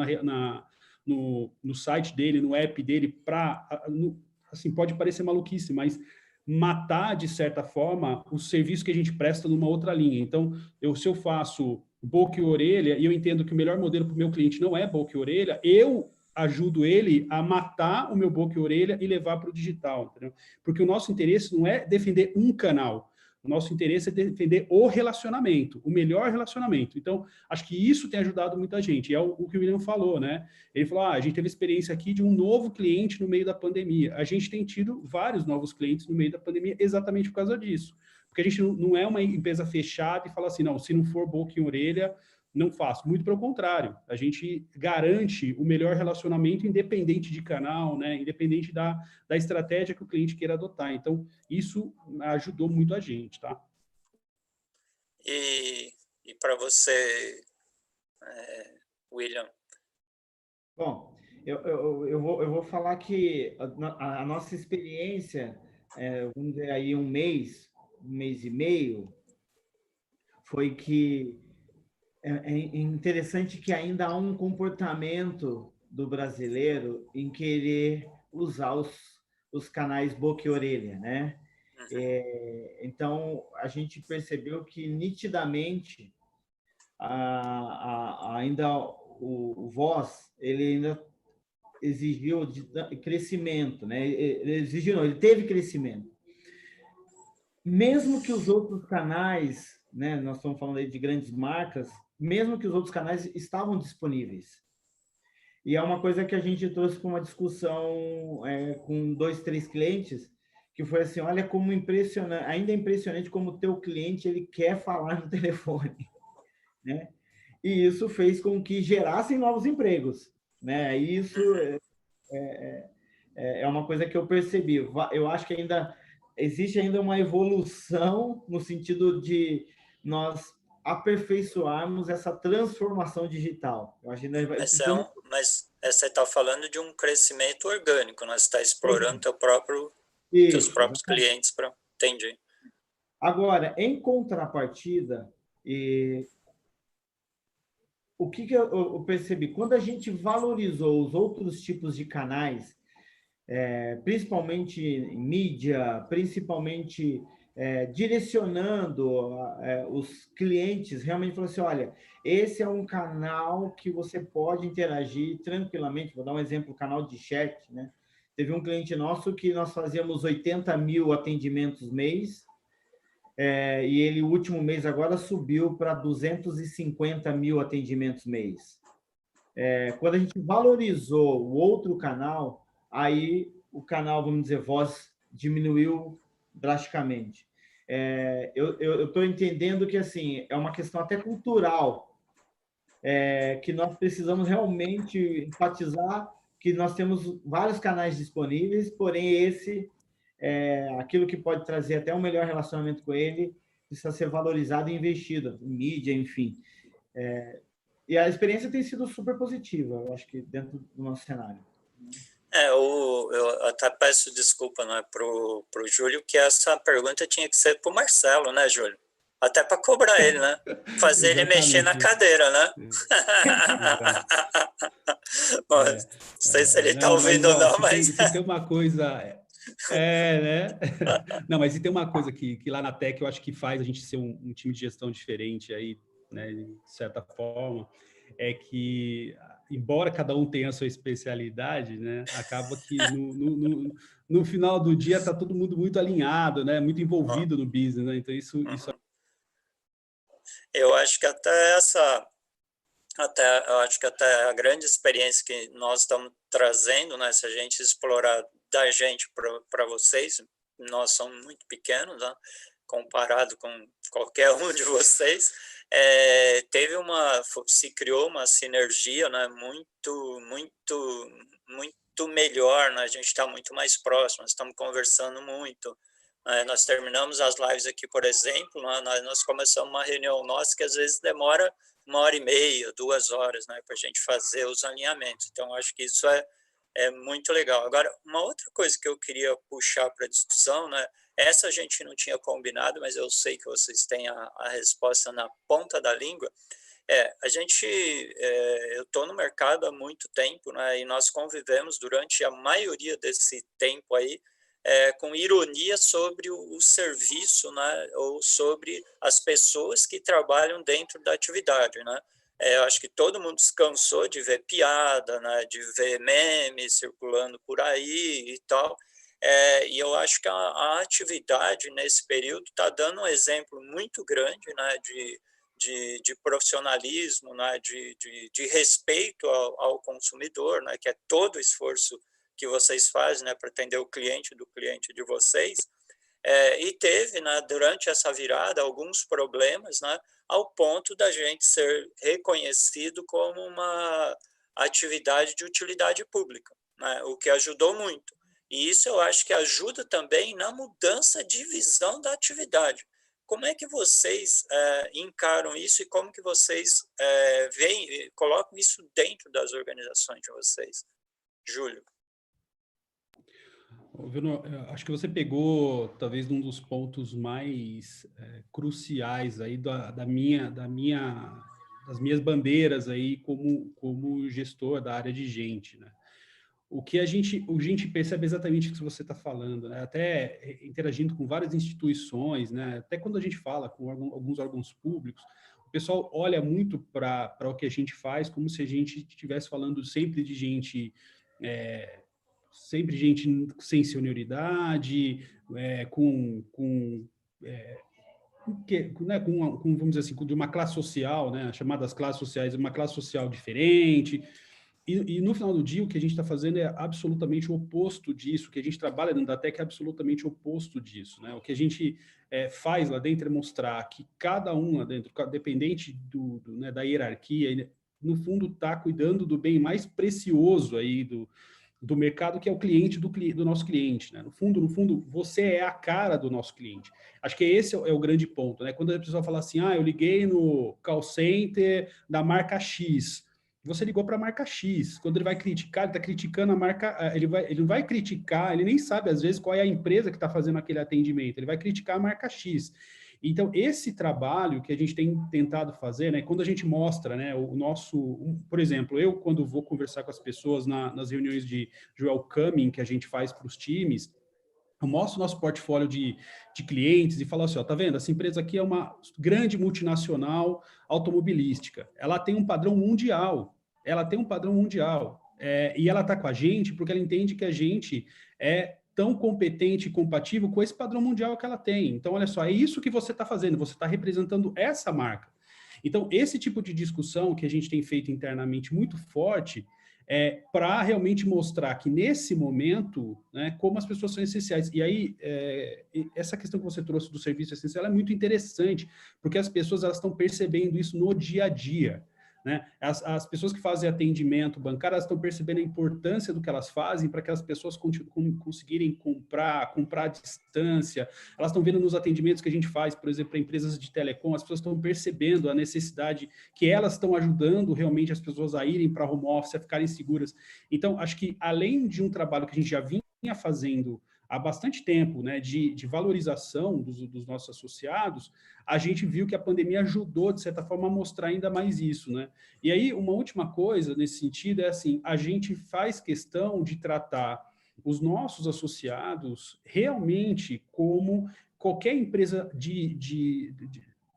no site dele, no app dele, para... assim, pode parecer maluquice, mas matar, de certa forma, o serviço que a gente presta numa outra linha. Então, se eu faço boca e orelha, e eu entendo que o melhor modelo para o meu cliente não é boca e orelha, eu ajudo ele a matar o meu boca e orelha e levar para o digital, entendeu? Porque o nosso interesse não é defender um canal, o nosso interesse é defender o relacionamento, o melhor relacionamento. Então, acho que isso tem ajudado muita gente. E é o que o William falou, né? Ele falou, a gente teve experiência aqui de um novo cliente no meio da pandemia. A gente tem tido vários novos clientes no meio da pandemia exatamente por causa disso. Porque a gente não é uma empresa fechada e fala assim, não, se não for boca e orelha, não faço. Muito pelo contrário, a gente garante o melhor relacionamento independente de canal, né? Independente da estratégia que o cliente queira adotar. Então, isso ajudou muito a gente, tá? E para você, William? Bom, eu vou falar que a nossa experiência, vamos dizer aí um mês e meio, foi que é interessante que ainda há um comportamento do brasileiro em querer usar os canais boca e orelha, né? Então, a gente percebeu que nitidamente ainda o Voz, ele ainda exigiu crescimento, né? Ele exigiu, não, ele teve crescimento. Mesmo que os outros canais, né, nós estamos falando aí de grandes marcas, mesmo que os outros canais estavam disponíveis. E é uma coisa que a gente trouxe para uma discussão com 2, 3 clientes, que foi assim, olha como impressionante, ainda é impressionante como o teu cliente ele quer falar no telefone, né? E isso fez com que gerassem novos empregos, né? E isso é uma coisa que eu percebi. Eu acho que ainda existe ainda uma evolução no sentido de nós aperfeiçoarmos essa transformação digital. Eu acho que ainda mas você está falando de um crescimento orgânico, né? Você está explorando teus próprios clientes para... Entendi. Agora, em contrapartida, o que eu percebi? Quando a gente valorizou os outros tipos de canais, principalmente em mídia, principalmente direcionando os clientes, realmente falou assim, olha, esse é um canal que você pode interagir tranquilamente. Vou dar um exemplo, o canal de chat, né? Teve um cliente nosso que nós fazíamos 80 mil atendimentos mês, e ele, o último mês agora, subiu para 250 mil atendimentos mês. Quando a gente valorizou o outro canal, aí o canal, vamos dizer, Voz, diminuiu drasticamente. Eu estou entendendo que assim é uma questão até cultural, que nós precisamos realmente enfatizar que nós temos vários canais disponíveis, porém aquilo que pode trazer até um melhor relacionamento com ele precisa ser valorizado e investido em mídia, enfim. E a experiência tem sido super positiva, eu acho que dentro do nosso cenário. Eu até peço desculpa, né, pro Júlio, que essa pergunta tinha que ser pro Marcelo, né, Júlio? Até para cobrar ele, né? Fazer ele mexer na cadeira, né? Bom, não sei se ele está ouvindo ou não, mas... Se tem uma coisa... né? Não, mas se tem uma coisa que lá na Tech eu acho que faz a gente ser um time de gestão diferente aí, né, de certa forma, é que, embora cada um tenha a sua especialidade, né, acaba que no final do dia está todo mundo muito alinhado, né, muito envolvido no business, né? Então isso eu acho que eu acho que até a grande experiência que nós estamos trazendo, né, se a gente explorar da gente para vocês, nós somos muito pequenos, né, comparado com qualquer um de vocês, se criou uma sinergia, né, muito melhor, né, a gente está muito mais próximo, nós estamos conversando muito. Nós terminamos as lives aqui, por exemplo, né, nós começamos uma reunião nossa que às vezes demora 1h30, 2 horas, né, para a gente fazer os alinhamentos. Então, acho que isso é muito legal. Agora, uma outra coisa que eu queria puxar para a discussão, né, essa a gente não tinha combinado, mas eu sei que vocês têm a resposta na ponta da língua. Eu estou no mercado há muito tempo, né, e nós convivemos durante a maioria desse tempo aí com ironia sobre o serviço, né, ou sobre as pessoas que trabalham dentro da atividade, né. Eu acho que todo mundo se cansou de ver piada, né, de ver memes circulando por aí e tal, e eu acho que a atividade nesse período está dando um exemplo muito grande, né, de profissionalismo, né, de respeito ao consumidor, né, que é todo o esforço que vocês fazem, né, para atender o cliente do cliente de vocês, e teve, né, durante essa virada, alguns problemas, né, ao ponto da gente ser reconhecido como uma atividade de utilidade pública, né, o que ajudou muito. E isso eu acho que ajuda também na mudança de visão da atividade. Como é que vocês encaram isso e como que vocês colocam isso dentro das organizações de vocês? Júlio. Acho que você pegou talvez um dos pontos mais cruciais aí das minhas bandeiras aí como gestor da área de gente, né? o que a gente percebe exatamente o que você está falando, né? Até interagindo com várias instituições, né? Até quando a gente fala com alguns órgãos públicos, o pessoal olha muito para o que a gente faz como se a gente estivesse falando sempre gente sem senioridade, vamos dizer assim, de uma classe social, né? Chamadas classes sociais, uma classe social diferente. E no final do dia, o que a gente está fazendo é absolutamente o oposto disso. O que a gente trabalha dentro da Tech é absolutamente o oposto disso, né? O que a gente faz lá dentro é mostrar que cada um lá dentro, dependente né, da hierarquia, no fundo está cuidando do bem mais precioso aí do mercado, que é o cliente do nosso cliente, né? No fundo, você é a cara do nosso cliente. Acho que esse é o grande ponto, né? Quando a pessoa fala assim, eu liguei no call center da marca X, você ligou para a marca X. Quando ele vai criticar, ele está criticando a marca, ele não vai criticar, ele nem sabe, às vezes, qual é a empresa que está fazendo aquele atendimento, ele vai criticar a marca X. Então, esse trabalho que a gente tem tentado fazer, né, quando a gente mostra, né, por exemplo, eu, quando vou conversar com as pessoas nas reuniões de welcoming que a gente faz para os times, eu mostro o nosso portfólio de clientes e falo assim, tá vendo? Essa empresa aqui é uma grande multinacional automobilística. Ela tem um padrão mundial. E ela está com a gente porque ela entende que a gente é tão competente e compatível com esse padrão mundial que ela tem. Então, olha só, é isso que você está fazendo. Você está representando essa marca. Então, esse tipo de discussão que a gente tem feito internamente muito forte para realmente mostrar que, nesse momento, né, como as pessoas são essenciais. E aí, essa questão que você trouxe do serviço essencial é muito interessante, porque as pessoas elas estão percebendo isso no dia a dia. Né? As pessoas que fazem atendimento bancário, elas estão percebendo a importância do que elas fazem para que as pessoas conseguirem comprar à distância. Elas estão vendo nos atendimentos que a gente faz, por exemplo, para empresas de telecom, as pessoas estão percebendo a necessidade que elas estão ajudando realmente as pessoas a irem para home office, a ficarem seguras. Então, acho que além de um trabalho que a gente já vinha fazendo há bastante tempo, né, de valorização dos nossos associados, a gente viu que a pandemia ajudou, de certa forma, a mostrar ainda mais isso, né? E aí, uma última coisa nesse sentido é assim, a gente faz questão de tratar os nossos associados realmente como qualquer empresa de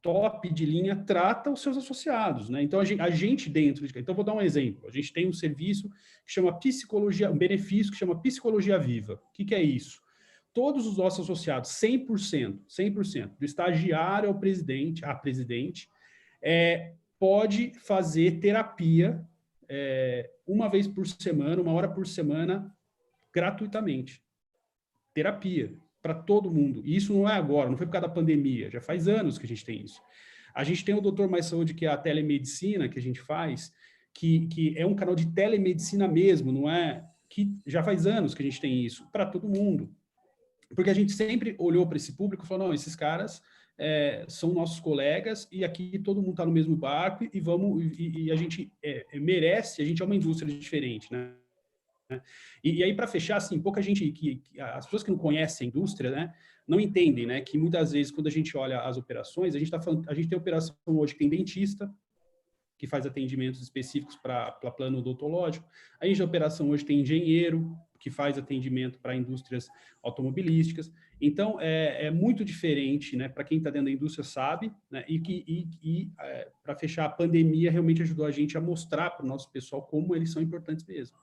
top de linha trata os seus associados, né? Então, a gente dentro de... Então, vou dar um exemplo. A gente tem um serviço que chama psicologia, um benefício que chama psicologia viva. O que é isso? Todos os nossos associados, 100%, do estagiário ao presidente, pode fazer terapia uma vez por semana, 1 hora por semana, gratuitamente. Terapia, para todo mundo. E isso não é agora, não foi por causa da pandemia, já faz anos que a gente tem isso. A gente tem o Doutor Mais Saúde, que é a telemedicina que a gente faz, que é um canal de telemedicina mesmo, não é? Que já faz anos que a gente tem isso, para todo mundo. Porque a gente sempre olhou para esse público e falou, não, esses caras são nossos colegas e aqui todo mundo está no mesmo barco e a gente merece, a gente é uma indústria diferente, né? E aí, para fechar, assim, pouca gente, as pessoas que não conhecem a indústria, né, não entendem, né, que muitas vezes, quando a gente olha as operações, a gente tem operação hoje que tem dentista, que faz atendimentos específicos para plano odontológico. A gente, a operação hoje tem engenheiro, que faz atendimento para indústrias automobilísticas. Então, é muito diferente, né? Para quem está dentro da indústria sabe, né? Para fechar, a pandemia realmente ajudou a gente a mostrar para o nosso pessoal como eles são importantes mesmo.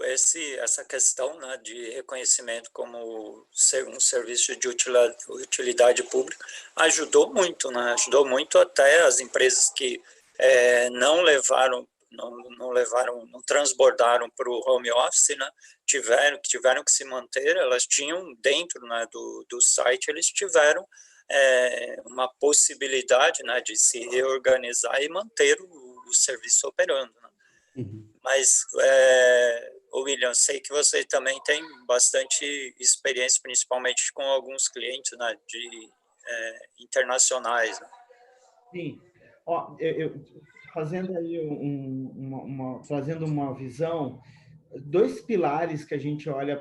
Essa questão, né, de reconhecimento como um serviço de utilidade pública ajudou muito, né? Ajudou muito até as empresas que não transbordaram para o home office, né? Tiveram que se manter, elas tinham dentro, né, do site, eles tiveram uma possibilidade, né, de se reorganizar e manter o serviço operando, né? Uhum. Mas, William, sei que você também tem bastante experiência, principalmente com alguns clientes, né, internacionais, né? Sim. Ó, fazendo aí trazendo uma visão, 2 pilares que a gente olha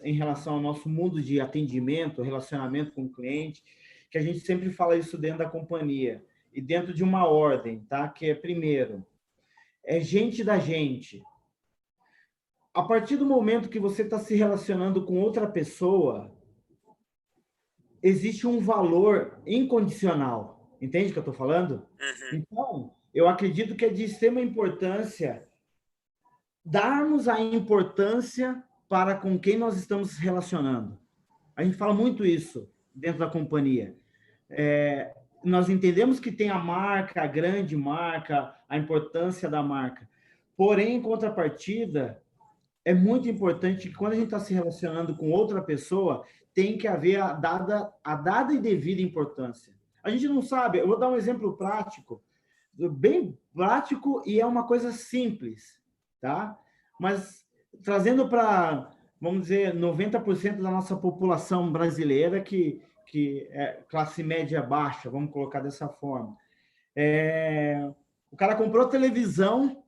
em relação ao nosso mundo de atendimento, relacionamento com o cliente, que a gente sempre fala isso dentro da companhia e dentro de uma ordem, tá? Que é, primeiro, gente da gente. a partir do momento que você está se relacionando com outra pessoa, existe um valor incondicional. Entende o que eu estou falando? Uhum. Então, eu acredito que é de extrema importância darmos a importância para com quem nós estamos se relacionando. A gente fala muito isso dentro da companhia. Nós entendemos que tem a marca, a grande marca, a importância da marca. Porém, em contrapartida, é muito importante que quando a gente está se relacionando com outra pessoa, tem que haver a dada e devida importância. A gente não sabe, eu vou dar um exemplo prático, bem prático e é uma coisa simples, tá? Mas trazendo para, vamos dizer, 90% da nossa população brasileira que é classe média baixa, vamos colocar dessa forma. O cara comprou televisão,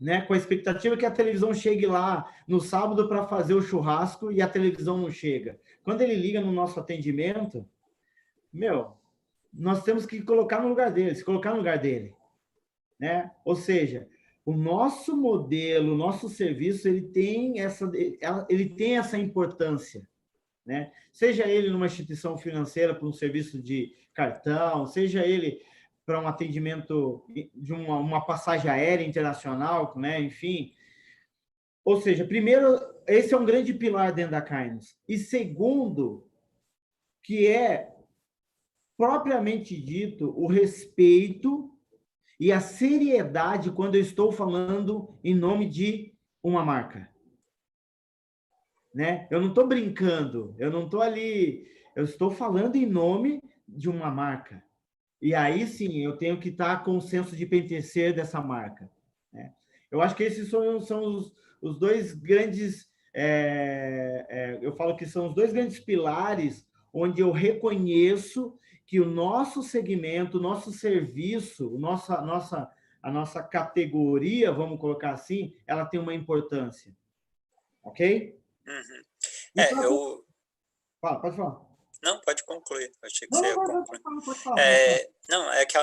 né, com a expectativa que a televisão chegue lá no sábado para fazer o churrasco e a televisão não chega. Quando ele liga no nosso atendimento, nós temos que colocar no lugar dele, se colocar no lugar dele, né? Ou seja, o nosso modelo, o nosso serviço, ele tem essa importância, né? Seja ele numa instituição financeira para um serviço de cartão, seja ele para um atendimento de uma passagem aérea internacional, né? Enfim. Ou seja, primeiro, esse é um grande pilar dentro da Kindness. E segundo, que é propriamente dito o respeito e a seriedade quando eu estou falando em nome de uma marca, né? Eu não estou brincando, eu não estou ali, eu estou falando em nome de uma marca. E aí sim, eu tenho que estar com o senso de pertencer dessa marca, né? Eu acho que esses são os dois grandes, eu falo que são os dois grandes pilares onde eu reconheço que o nosso segmento, o nosso serviço, a nossa categoria, vamos colocar assim, ela tem uma importância, ok? Uhum. E para... Fala, pode falar. Não, pode concluir. Eu achei que Não, você ia não, concluir. pode falar. Não, é que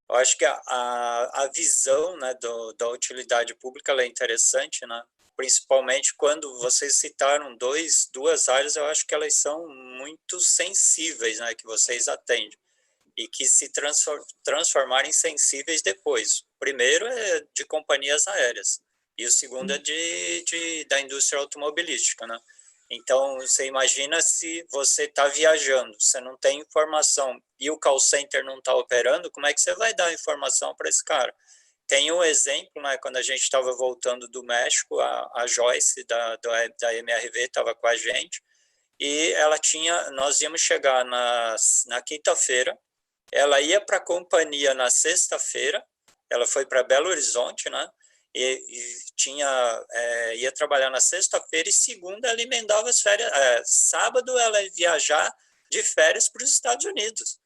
eu acho que a visão, né, da utilidade pública ela é interessante, né? Principalmente quando vocês citaram duas áreas, eu acho que elas são muito sensíveis, né, que vocês atendem e que se transformarem sensíveis depois. O primeiro é de companhias aéreas e o segundo é da indústria automobilística, né? Então, você imagina se você está viajando, você não tem informação e o call center não está operando, como é que você vai dar informação para esse cara? Tem um exemplo, né, quando a gente estava voltando do México, a Joyce da MRV estava com a gente e nós íamos chegar na quinta-feira, ela ia para a companhia na sexta-feira, ela foi para Belo Horizonte, né? Ia trabalhar na sexta-feira e segunda ela emendava as férias. Sábado ela ia viajar de férias para os Estados Unidos.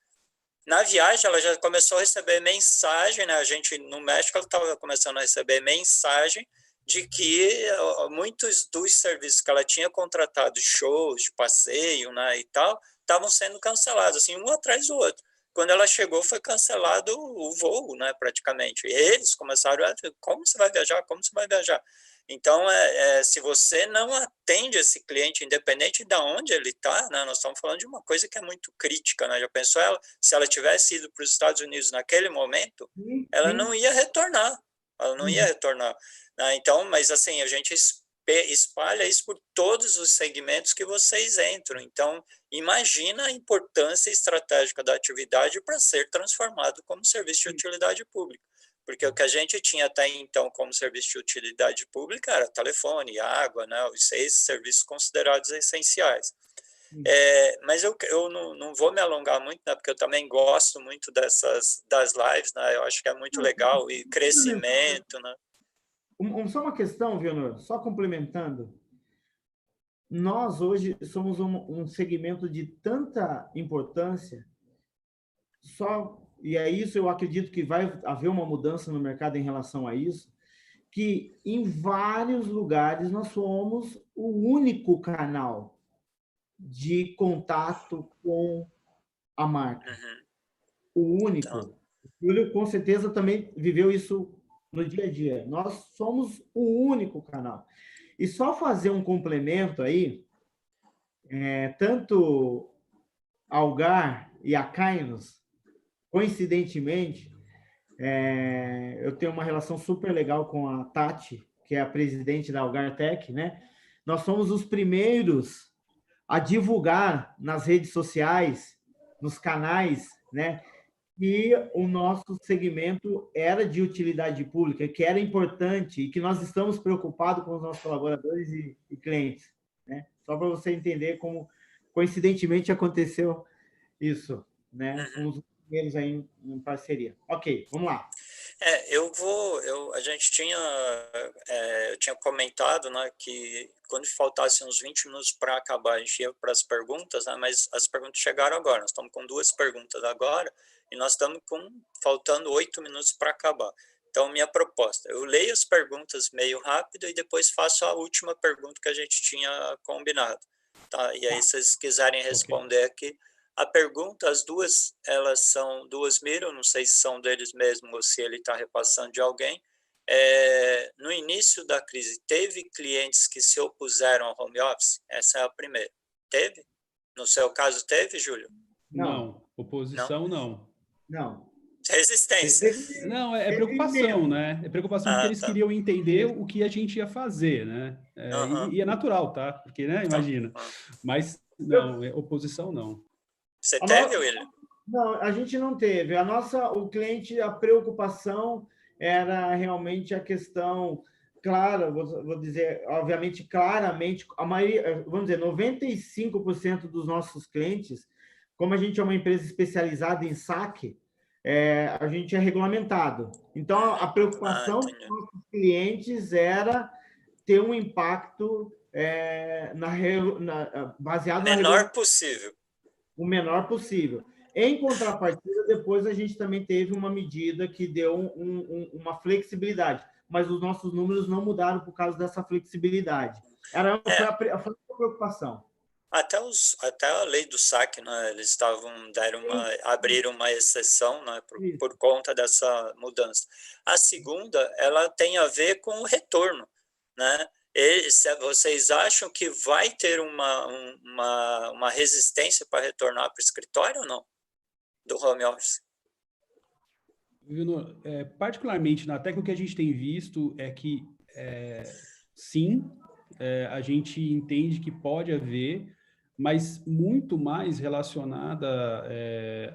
Na viagem ela já começou a receber mensagem, né? A gente no México ela estava começando a receber mensagem de que muitos dos serviços que ela tinha contratado, shows, de passeio, né, e tal, estavam sendo cancelados, assim, um atrás do outro. Quando ela chegou, foi cancelado o voo, né, praticamente. E eles começaram a como você vai viajar? Como você vai viajar? Então, se você não atende esse cliente, independente de onde ele está, né, nós estamos falando de uma coisa que é muito crítica, né? Já pensou se ela tivesse ido para os Estados Unidos naquele momento, ela não ia retornar. Ela não ia retornar. Né? Então, mas assim, a gente espalha isso por todos os segmentos que vocês entram. Então, imagina a importância estratégica da atividade para ser transformado como serviço de utilidade pública. Porque o que a gente tinha até então como serviço de utilidade pública era telefone, água, né, os 6 serviços considerados essenciais. Mas eu não vou me alongar muito, né, porque eu também gosto muito das lives, né, eu acho que é muito legal, e crescimento, né. Só uma questão, Vionor, só complementando. Nós hoje somos um segmento de tanta importância, e é isso, eu acredito que vai haver uma mudança no mercado em relação a isso, que em vários lugares nós somos o único canal de contato com a marca. Uhum. O único. Então, O Júlio, com certeza, também viveu isso no dia a dia. Nós somos o único canal. E só fazer um complemento aí, tanto a Algar e a Kainos, coincidentemente, eu tenho uma relação super legal com a Tati, que é a presidente da Algar Tech, né? Nós somos os primeiros a divulgar nas redes sociais, nos canais, né? Que o nosso segmento era de utilidade pública, que era importante e que nós estamos preocupados com os nossos colaboradores e clientes, né? Só para você entender como, coincidentemente, aconteceu isso, né? Fomos os primeiros aí em parceria. Ok, vamos lá. A gente tinha, eu tinha comentado, né, que quando faltassem uns 20 minutos para acabar, a gente ia para as perguntas, né, mas as perguntas chegaram agora, nós estamos com 2 perguntas agora, e nós estamos faltando 8 minutos para acabar. Então, minha proposta, eu leio as perguntas meio rápido e depois faço a última pergunta que a gente tinha combinado, tá? E aí, se vocês quiserem responder aqui, a pergunta, as duas, elas são do Osmiro, não sei se são deles mesmo ou se ele está repassando de alguém. No início da crise, teve clientes que se opuseram ao home office? Essa é a primeira. Teve? No seu caso, teve, Júlio? Não. Oposição, não. Não. Resistência. Não, é preocupação, né? É preocupação porque eles queriam entender o que a gente ia fazer, né? E é natural, tá? Porque, né? Imagina. Mas, não, oposição, não. Você teve, William? Não, a gente não teve. O cliente, a preocupação era realmente a questão, claro, vou dizer, obviamente, claramente, a maioria, vamos dizer, 95% dos nossos clientes, como a gente é uma empresa especializada em saque, a gente é regulamentado. Então, a preocupação dos nossos clientes era ter um impacto baseado na menor possível. O menor possível. Em contrapartida, depois a gente também teve uma medida que deu uma flexibilidade, mas os nossos números não mudaram por causa dessa flexibilidade. Foi a preocupação. Até a lei do saque, né? Eles abriram uma exceção, né? Por conta dessa mudança. A segunda, ela tem a ver com o retorno, né? Vocês acham que vai ter uma resistência para retornar para o escritório ou não? Do home office? Particularmente na técnica, o que a gente tem visto é que, sim, a gente entende que pode haver, mas muito mais relacionada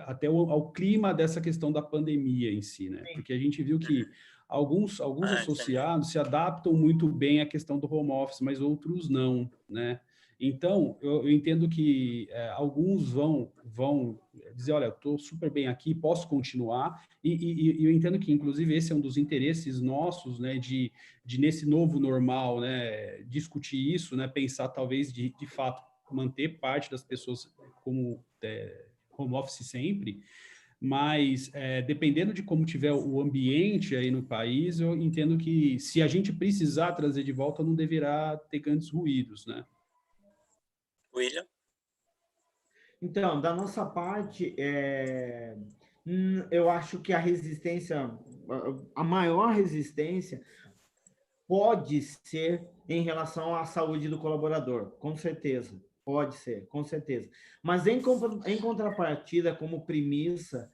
até ao clima dessa questão da pandemia em si, né? Porque a gente viu que alguns associados se adaptam muito bem à questão do home office, mas outros não, né? Então, eu entendo que alguns vão dizer, olha, eu estou super bem aqui, posso continuar, e eu entendo que, inclusive, esse é um dos interesses nossos, né, de nesse novo normal, né, discutir isso, né, pensar talvez de fato manter parte das pessoas como home office sempre, mas dependendo de como tiver o ambiente aí no país, eu entendo que se a gente precisar trazer de volta, não deverá ter grandes ruídos, né? William? Então, da nossa parte, eu acho que a maior resistência pode ser em relação à saúde do colaborador, com certeza. Pode ser, com certeza. Mas, em contrapartida, como premissa,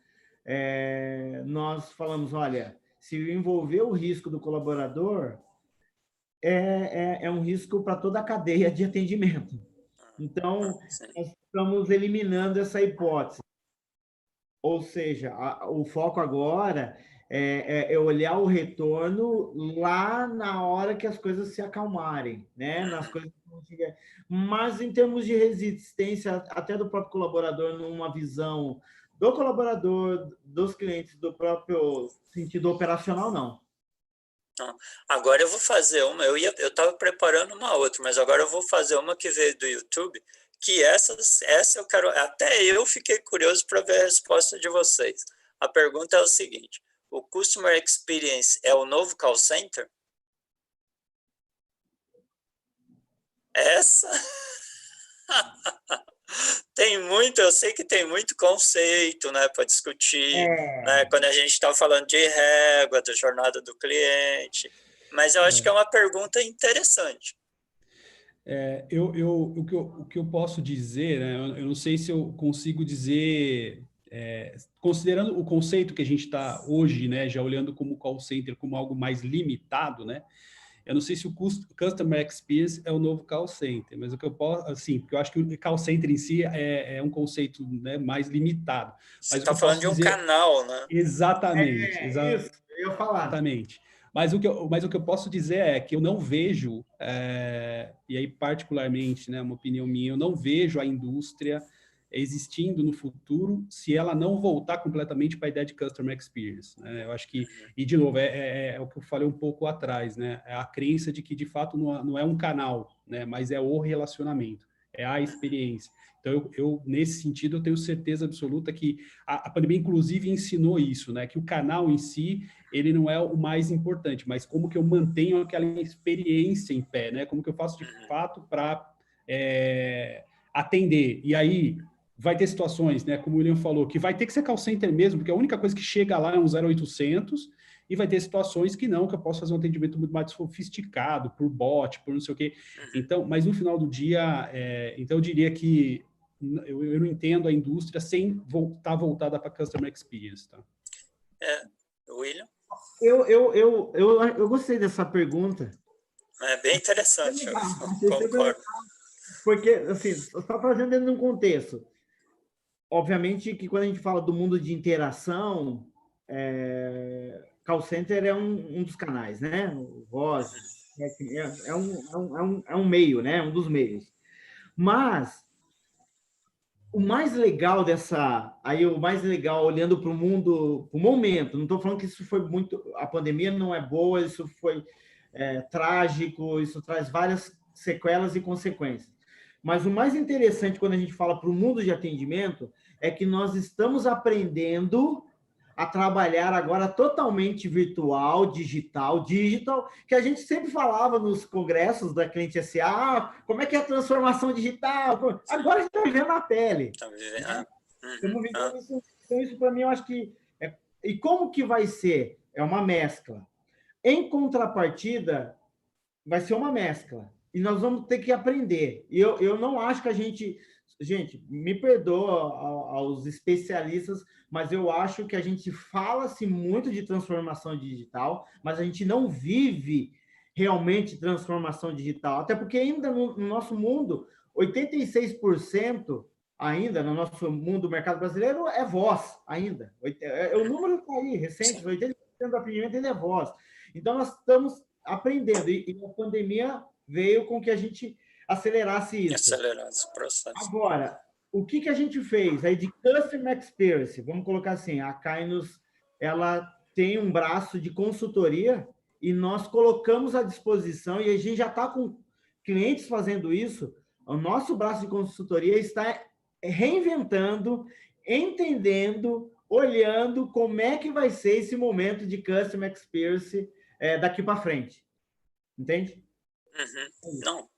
nós falamos, olha, se envolver o risco do colaborador, é um risco para toda a cadeia de atendimento. Então, nós estamos eliminando essa hipótese. Ou seja, o foco agora é olhar o retorno lá na hora que as coisas se acalmarem, né? Nas coisas que não tiver. Mas em termos de resistência, até do próprio colaborador, numa visão do colaborador, dos clientes, do próprio sentido operacional, não. Agora eu vou fazer uma, eu estava preparando uma outra, mas agora eu vou fazer uma que veio do YouTube, que essa eu quero, até eu fiquei curioso para ver a resposta de vocês. A pergunta é o seguinte: o Customer Experience é o novo call center? Essa? Eu sei que tem muito conceito, né, para discutir, né, É, quando a gente está falando de régua, da jornada do cliente, mas eu acho que é uma pergunta interessante. O que eu posso dizer, né, eu não sei se eu consigo dizer, considerando o conceito que a gente está hoje, né, já olhando como call center como algo mais limitado, né, eu não sei se o Customer Experience é o novo call center, mas o que eu posso, assim, porque eu acho que o call center em si é um conceito, né, mais limitado. Você Mas o que está eu falando posso de um dizer canal, né? exatamente, isso, eu ia falar. exatamente. Mas o que eu posso dizer é que eu não vejo, e aí particularmente, né, uma opinião minha, eu não vejo a indústria existindo no futuro se ela não voltar completamente para a ideia de customer experience, né? Eu acho que, e de novo, é o que eu falei um pouco atrás, né? É a crença de que de fato não é um canal, né? Mas é o relacionamento, é a experiência. Então, nesse sentido, eu tenho certeza absoluta que a pandemia, inclusive, ensinou isso, né? Que o canal em si, ele não é o mais importante, mas como que eu mantenho aquela experiência em pé, né? Como que eu faço de fato para atender. E aí vai ter situações, né? Como o William falou, que vai ter que ser call center mesmo, porque a única coisa que chega lá é um 0800, e vai ter situações que não, que eu posso fazer um atendimento muito mais sofisticado, por bot, por não sei o quê. Então, mas no final do dia, então eu diria que eu não entendo a indústria sem estar voltada para customer experience, tá? William? Eu gostei dessa pergunta. É bem interessante, eu Legal, achei super legal, concordo. porque, assim, só trazendo dentro de um contexto. Obviamente que quando a gente fala do mundo de interação, call center é um dos canais, né? O voz é um meio, né? Um dos meios. Mas o mais legal o mais legal olhando para o mundo, para o momento, não estou falando que isso foi muito, a pandemia não é boa, isso foi trágico, isso traz várias sequelas e consequências. Mas o mais interessante quando a gente fala para o mundo de atendimento é que nós estamos aprendendo a trabalhar agora totalmente virtual, digital, que a gente sempre falava nos congressos da Cliente SA, como é que é a transformação digital? Agora a gente está vivendo na pele. Tá vivendo, Né? Estamos vivendo isso. Então, isso para mim, eu acho que... E como que vai ser? É uma mescla. Em contrapartida, vai ser uma mescla. E nós vamos ter que aprender. E eu não acho que a gente... Gente, me perdoa aos especialistas, mas eu acho que a gente fala-se muito de transformação digital, mas a gente não vive realmente transformação digital. Até porque ainda no nosso mundo, 86% ainda no nosso mundo do mercado brasileiro é voz ainda. O número está aí, recente, 80% do atendimento ele é voz. Então, nós estamos aprendendo. E a pandemia veio com que a gente acelerasse isso. acelerar esse processo. Agora, o que a gente fez aí de Customer Experience? Vamos colocar assim, a Kainos, ela tem um braço de consultoria e nós colocamos à disposição, e a gente já está com clientes fazendo isso, o nosso braço de consultoria está reinventando, entendendo, olhando como é que vai ser esse momento de Customer Experience daqui para frente. Entende? Não,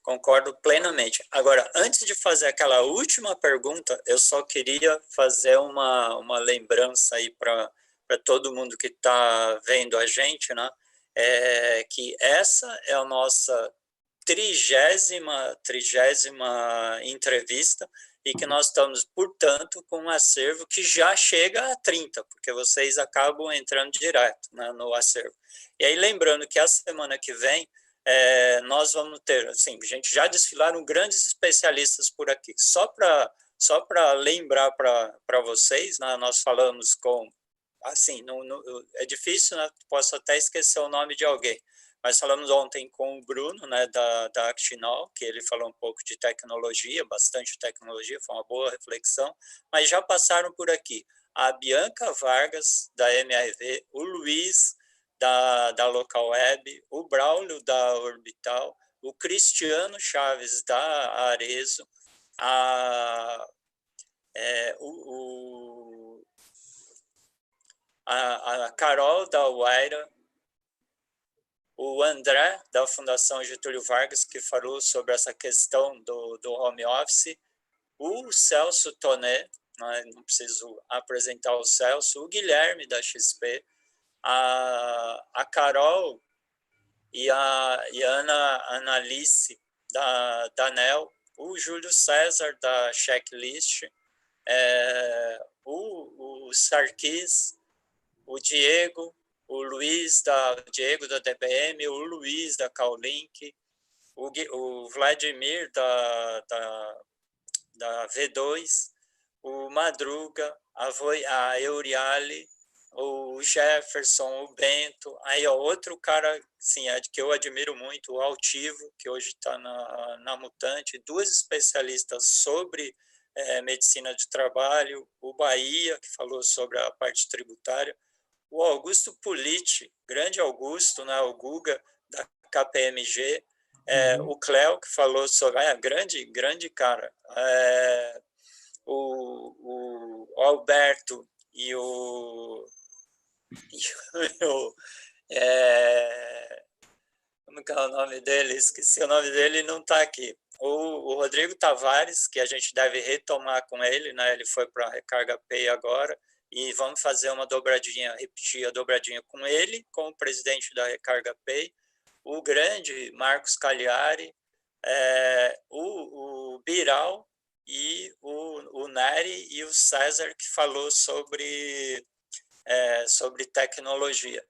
concordo plenamente. Agora, antes de fazer aquela última pergunta, eu só queria fazer uma lembrança aí para todo mundo que está vendo a gente, né? Que essa é a nossa trigésima entrevista e que nós estamos, portanto, com um acervo que já chega a 30, porque vocês acabam entrando direto, né, no acervo. E aí, lembrando que a semana que vem, nós vamos ter, assim, gente, já desfilaram grandes especialistas por aqui. Só para lembrar para vocês, né, nós falamos com, assim, é difícil, né, posso até esquecer o nome de alguém, mas falamos ontem com o Bruno, né, da Actinol, que ele falou um pouco de tecnologia, bastante tecnologia, foi uma boa reflexão, mas já passaram por aqui a Bianca Vargas, da MRV, o Luiz, da Local Web, o Braulio, da Orbital, o Cristiano Chaves, da Arezo, a Carol, da Waira, o André, da Fundação Getúlio Vargas, que falou sobre essa questão do home office, o Celso Toné, né, não preciso apresentar o Celso, o Guilherme, da XP, a Carol e a Analice, da NEL, o Júlio César, da Checklist, o Sarkis, o Diego, o Diego da DBM, o Luiz da Cowlink, o Vladimir da V2, o Madruga, a Euriale, o Jefferson, o Bento, aí ó, outro cara assim, que eu admiro muito, o Altivo, que hoje está na Mutante, duas especialistas sobre medicina de trabalho, o Bahia, que falou sobre a parte tributária, o Augusto Politi, grande Augusto, né, o Guga, da KPMG, o Cléo, que falou sobre... grande cara. O Alberto e o... como que é o nome dele? Esqueci o nome dele, não está aqui. O Rodrigo Tavares, que a gente deve retomar com ele, né? Ele foi para a Recarga Pay agora, e vamos fazer uma dobradinha, repetir a dobradinha com ele, com o presidente da Recarga Pay, o grande Marcos Cagliari, o Biral e o Neri e o César, que falou sobre tecnologia.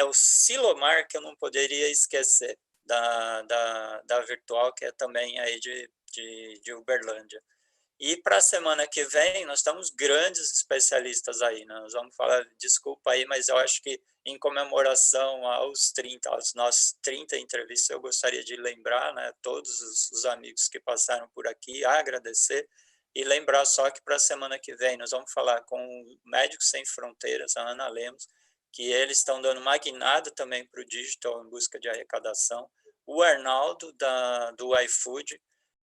O Silomar, que eu não poderia esquecer, da Virtual, que é também aí de Uberlândia. E para a semana que vem, nós estamos grandes especialistas aí, né? Nós vamos falar, desculpa aí, mas eu acho que em comemoração às nossas 30 entrevistas, eu gostaria de lembrar, né, todos os amigos que passaram por aqui, agradecer, e lembrar só que para a semana que vem nós vamos falar com o Médicos Sem Fronteiras, a Ana Lemos, que eles estão dando uma guinada também para o digital em busca de arrecadação, o Arnaldo, do iFood,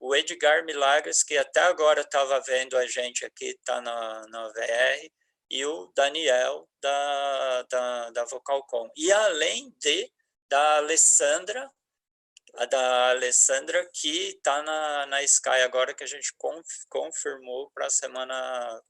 o Edgar Milagres, que até agora estava vendo a gente aqui, está na VR, e o Daniel, da Vocalcom. E além da Alessandra, que está na Sky agora, que a gente confirmou para a semana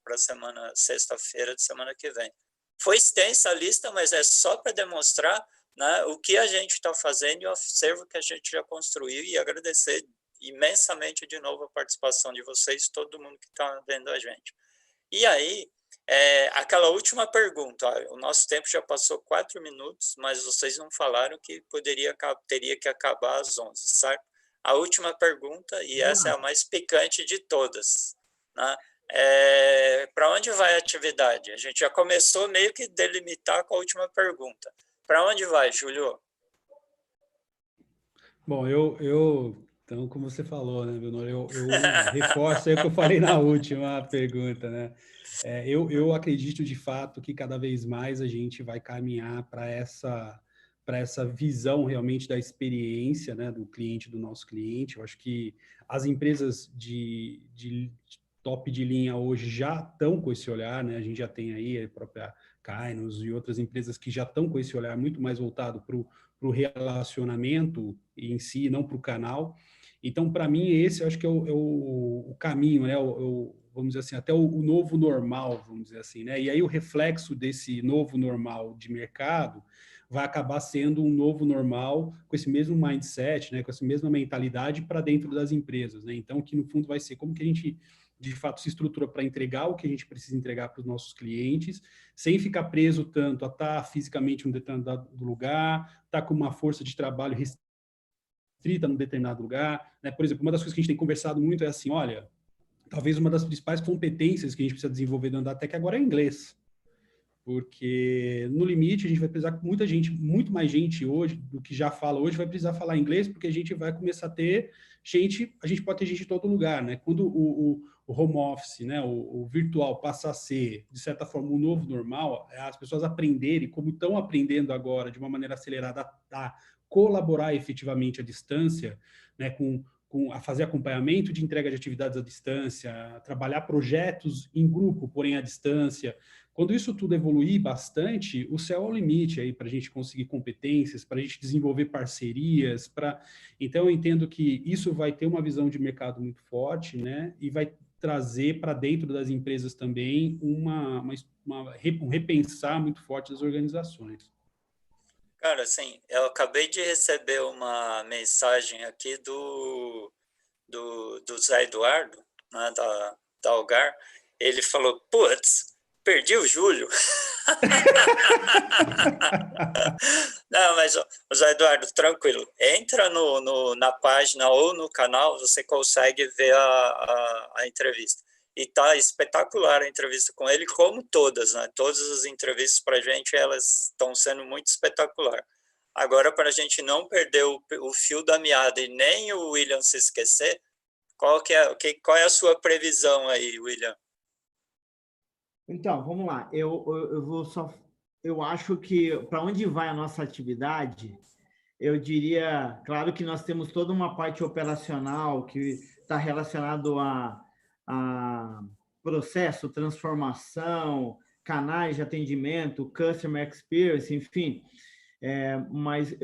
sexta-feira de semana que vem. Foi extensa a lista, mas é só para demonstrar, né, o que a gente está fazendo e o acervo que a gente já construiu, e agradecer imensamente de novo a participação de vocês, todo mundo que está vendo a gente. E aí, aquela última pergunta, o nosso tempo já passou 4 minutos, mas vocês não falaram que teria que acabar às 11, certo? A última pergunta, e essa é a mais picante de todas, né? Para onde vai a atividade? A gente já começou meio que delimitar com a última pergunta. Para onde vai, Júlio? Bom, então, como você falou, né, Bruno, eu reforço aí o que eu falei na última pergunta, né? Eu acredito, de fato, que cada vez mais a gente vai caminhar para essa visão realmente da experiência, né, do cliente, do nosso cliente. Eu acho que as empresas de top de linha hoje já estão com esse olhar, né? A gente já tem aí a própria Kainos e outras empresas que já estão com esse olhar muito mais voltado para o relacionamento em si, não para o canal. Então, para mim, esse eu acho que é o caminho, né? Vamos dizer assim, até o novo normal, vamos dizer assim, né? E aí o reflexo desse novo normal de mercado vai acabar sendo um novo normal com esse mesmo mindset, né? Com essa mesma mentalidade para dentro das empresas, né? Então, que no fundo vai ser como que a gente de fato se estrutura para entregar o que a gente precisa entregar para os nossos clientes, sem ficar preso tanto a estar fisicamente em um determinado lugar, estar com uma força de trabalho restrita num determinado lugar, né? Por exemplo, uma das coisas que a gente tem conversado muito é assim, olha, talvez uma das principais competências que a gente precisa desenvolver dentro da Tech agora é inglês, porque no limite a gente vai precisar, muita gente, muito mais gente hoje do que já fala hoje, vai precisar falar inglês, porque a gente vai começar a ter gente, a gente pode ter gente em todo lugar, né? Quando o home office, né, o virtual passa a ser, de certa forma, um novo normal, as pessoas aprenderem, como estão aprendendo agora, de uma maneira acelerada, a colaborar efetivamente à distância, né, com a fazer acompanhamento de entrega de atividades à distância, a trabalhar projetos em grupo, porém à distância. Quando isso tudo evoluir bastante, o céu é o limite aí para a gente conseguir competências, para a gente desenvolver parcerias, Então, eu entendo que isso vai ter uma visão de mercado muito forte, né? E vai trazer para dentro das empresas também um repensar muito forte das organizações. Cara, assim, eu acabei de receber uma mensagem aqui do Zé Eduardo, né, da Algar. Ele falou, putz, perdi o Júlio. Não, mas, Zé Eduardo, tranquilo. Entra na página ou no canal, você consegue ver a entrevista. E tá espetacular a entrevista com ele, como todas, né? Todas as entrevistas para a gente, elas estão sendo muito espetacular. Agora, para a gente não perder o fio da meada e nem o William se esquecer, qual é a sua previsão aí, William? Então, vamos lá. Eu acho que para onde vai a nossa atividade, eu diria, claro que nós temos toda uma parte operacional que está relacionado a processo, transformação, canais de atendimento, customer experience, enfim. Mas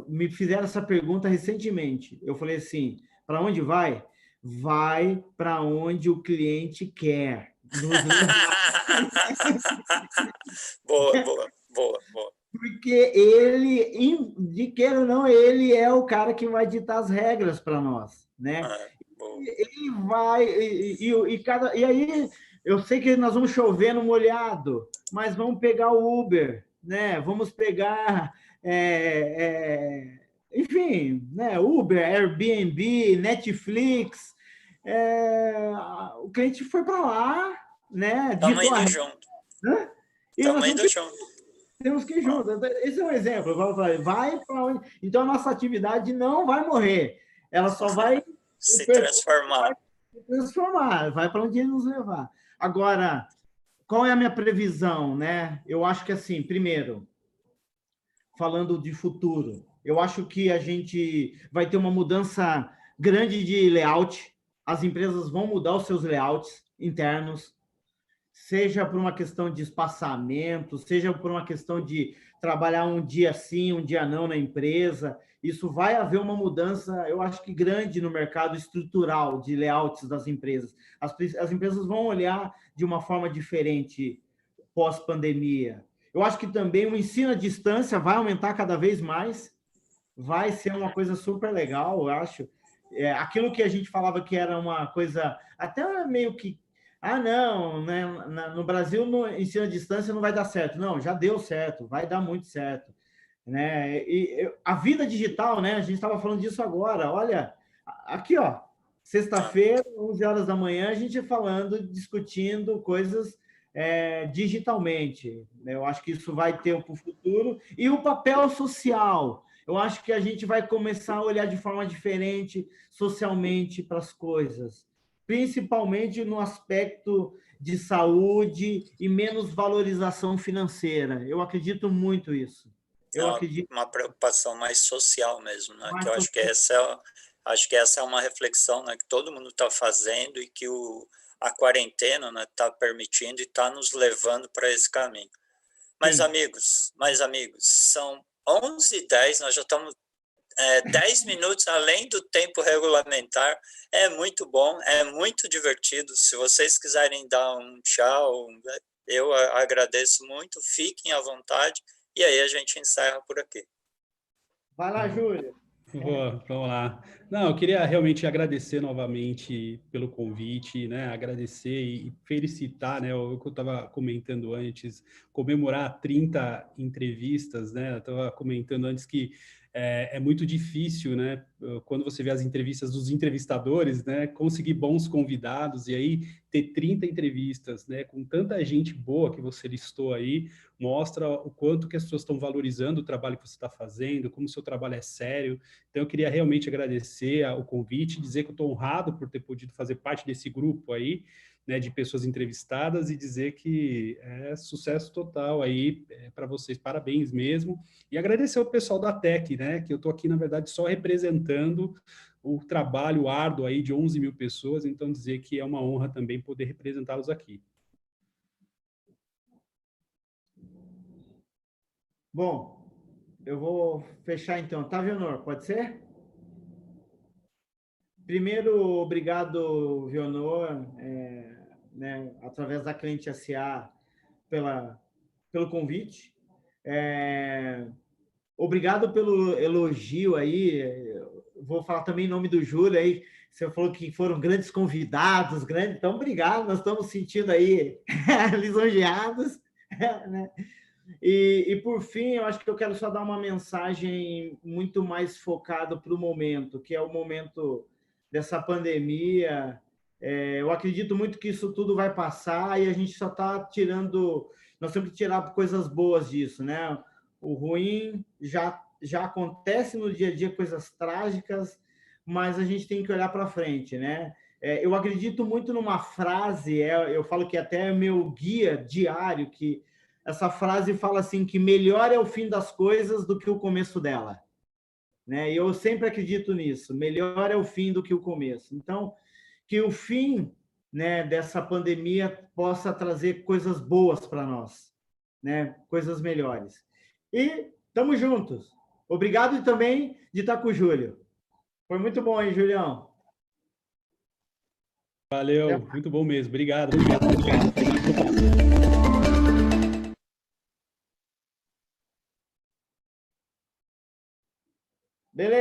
me fizeram essa pergunta recentemente. Eu falei assim, para onde vai? Vai para onde o cliente quer nos levar. Boa, boa, boa, boa. Porque ele, de queira ou não, ele é o cara que vai ditar as regras para nós, né? Ele vai e aí eu sei que nós vamos chover no molhado, mas vamos pegar o Uber, né? Vamos pegar, enfim, né? Uber, Airbnb, Netflix. O cliente foi para lá, né? Estamos indo junto. Estamos indo junto. Temos que ir juntos. Esse é um exemplo. Vai para onde. Então, a nossa atividade não vai morrer. Ela só vai se transformar. Vai para onde ele nos levar. Agora, qual é a minha previsão, né? Eu acho que, assim, primeiro, falando de futuro, eu acho que a gente vai ter uma mudança grande de layout. As empresas vão mudar os seus layouts internos, seja por uma questão de espaçamento, seja por uma questão de trabalhar um dia sim, um dia não na empresa. Isso vai haver uma mudança, eu acho que grande no mercado estrutural de layouts das empresas. As empresas vão olhar de uma forma diferente pós-pandemia. Eu acho que também o ensino à distância vai aumentar cada vez mais, vai ser uma coisa super legal, eu acho. Aquilo que a gente falava que era uma coisa até meio que não, né? No Brasil, no ensino à distância não vai dar certo. Não, já deu certo, vai dar muito certo. Né? A vida digital, né? A gente estava falando disso agora. Olha, aqui, ó, sexta-feira, 11 horas da manhã, a gente falando, discutindo coisas digitalmente. Eu acho que isso vai ter para o futuro. E o papel social. Eu acho que a gente vai começar a olhar de forma diferente socialmente para as coisas, principalmente no aspecto de saúde e menos valorização financeira. Eu acredito muito nisso. Uma preocupação mais social mesmo, né? Que eu acho que essa é uma reflexão, né, que todo mundo está fazendo e que a quarentena, né, está permitindo e está nos levando para esse caminho. Mas, amigos, são 11h10, nós já estamos 10 minutos além do tempo regulamentar. É muito bom, é muito divertido. Se vocês quiserem dar um tchau, eu agradeço muito, fiquem à vontade, e aí a gente encerra por aqui. Vai lá, Júlio. Vamos lá. Não, eu queria realmente agradecer novamente pelo convite, né? Agradecer e felicitar, né? O que eu estava comentando antes, comemorar 30 entrevistas, né? Eu estava comentando antes que é muito difícil, né? Quando você vê as entrevistas dos entrevistadores, né? Conseguir bons convidados e aí ter 30 entrevistas, né? Com tanta gente boa que você listou aí, mostra o quanto que as pessoas estão valorizando o trabalho que você está fazendo, como o seu trabalho é sério. Então, eu queria realmente agradecer o convite, dizer que eu estou honrado por ter podido fazer parte desse grupo aí, né, de pessoas entrevistadas, e dizer que é sucesso total aí para vocês, parabéns mesmo. E agradecer ao pessoal da Tec, né, que eu estou aqui, na verdade, só representando o trabalho árduo aí de 11 mil pessoas, então dizer que é uma honra também poder representá-los aqui. Bom, eu vou fechar então. Tá, Vionor? Pode ser? Primeiro, obrigado, Vionor, né, através da Cliente SA, pelo convite. Obrigado pelo elogio aí. Vou falar também em nome do Júlio aí. Você falou que foram grandes convidados, grandes. Então, obrigado. Nós estamos sentindo aí lisonjeados, né? E por fim, eu acho que eu quero só dar uma mensagem muito mais focada para o momento, que é o momento dessa pandemia. Eu acredito muito que isso tudo vai passar e a gente só está tirando... Nós temos que tirar coisas boas disso, né? O ruim já acontece no dia a dia, coisas trágicas, mas a gente tem que olhar para frente, né? Eu acredito muito numa frase, eu falo que até é meu guia diário, que essa frase fala assim, que melhor é o fim das coisas do que o começo dela, né? E eu sempre acredito nisso, melhor é o fim do que o começo. Então, que o fim, né, dessa pandemia possa trazer coisas boas para nós, né? Coisas melhores. E estamos juntos. Obrigado também de estar com o Júlio. Foi muito bom, hein, Julião? Valeu, muito bom mesmo. Obrigado. Beleza.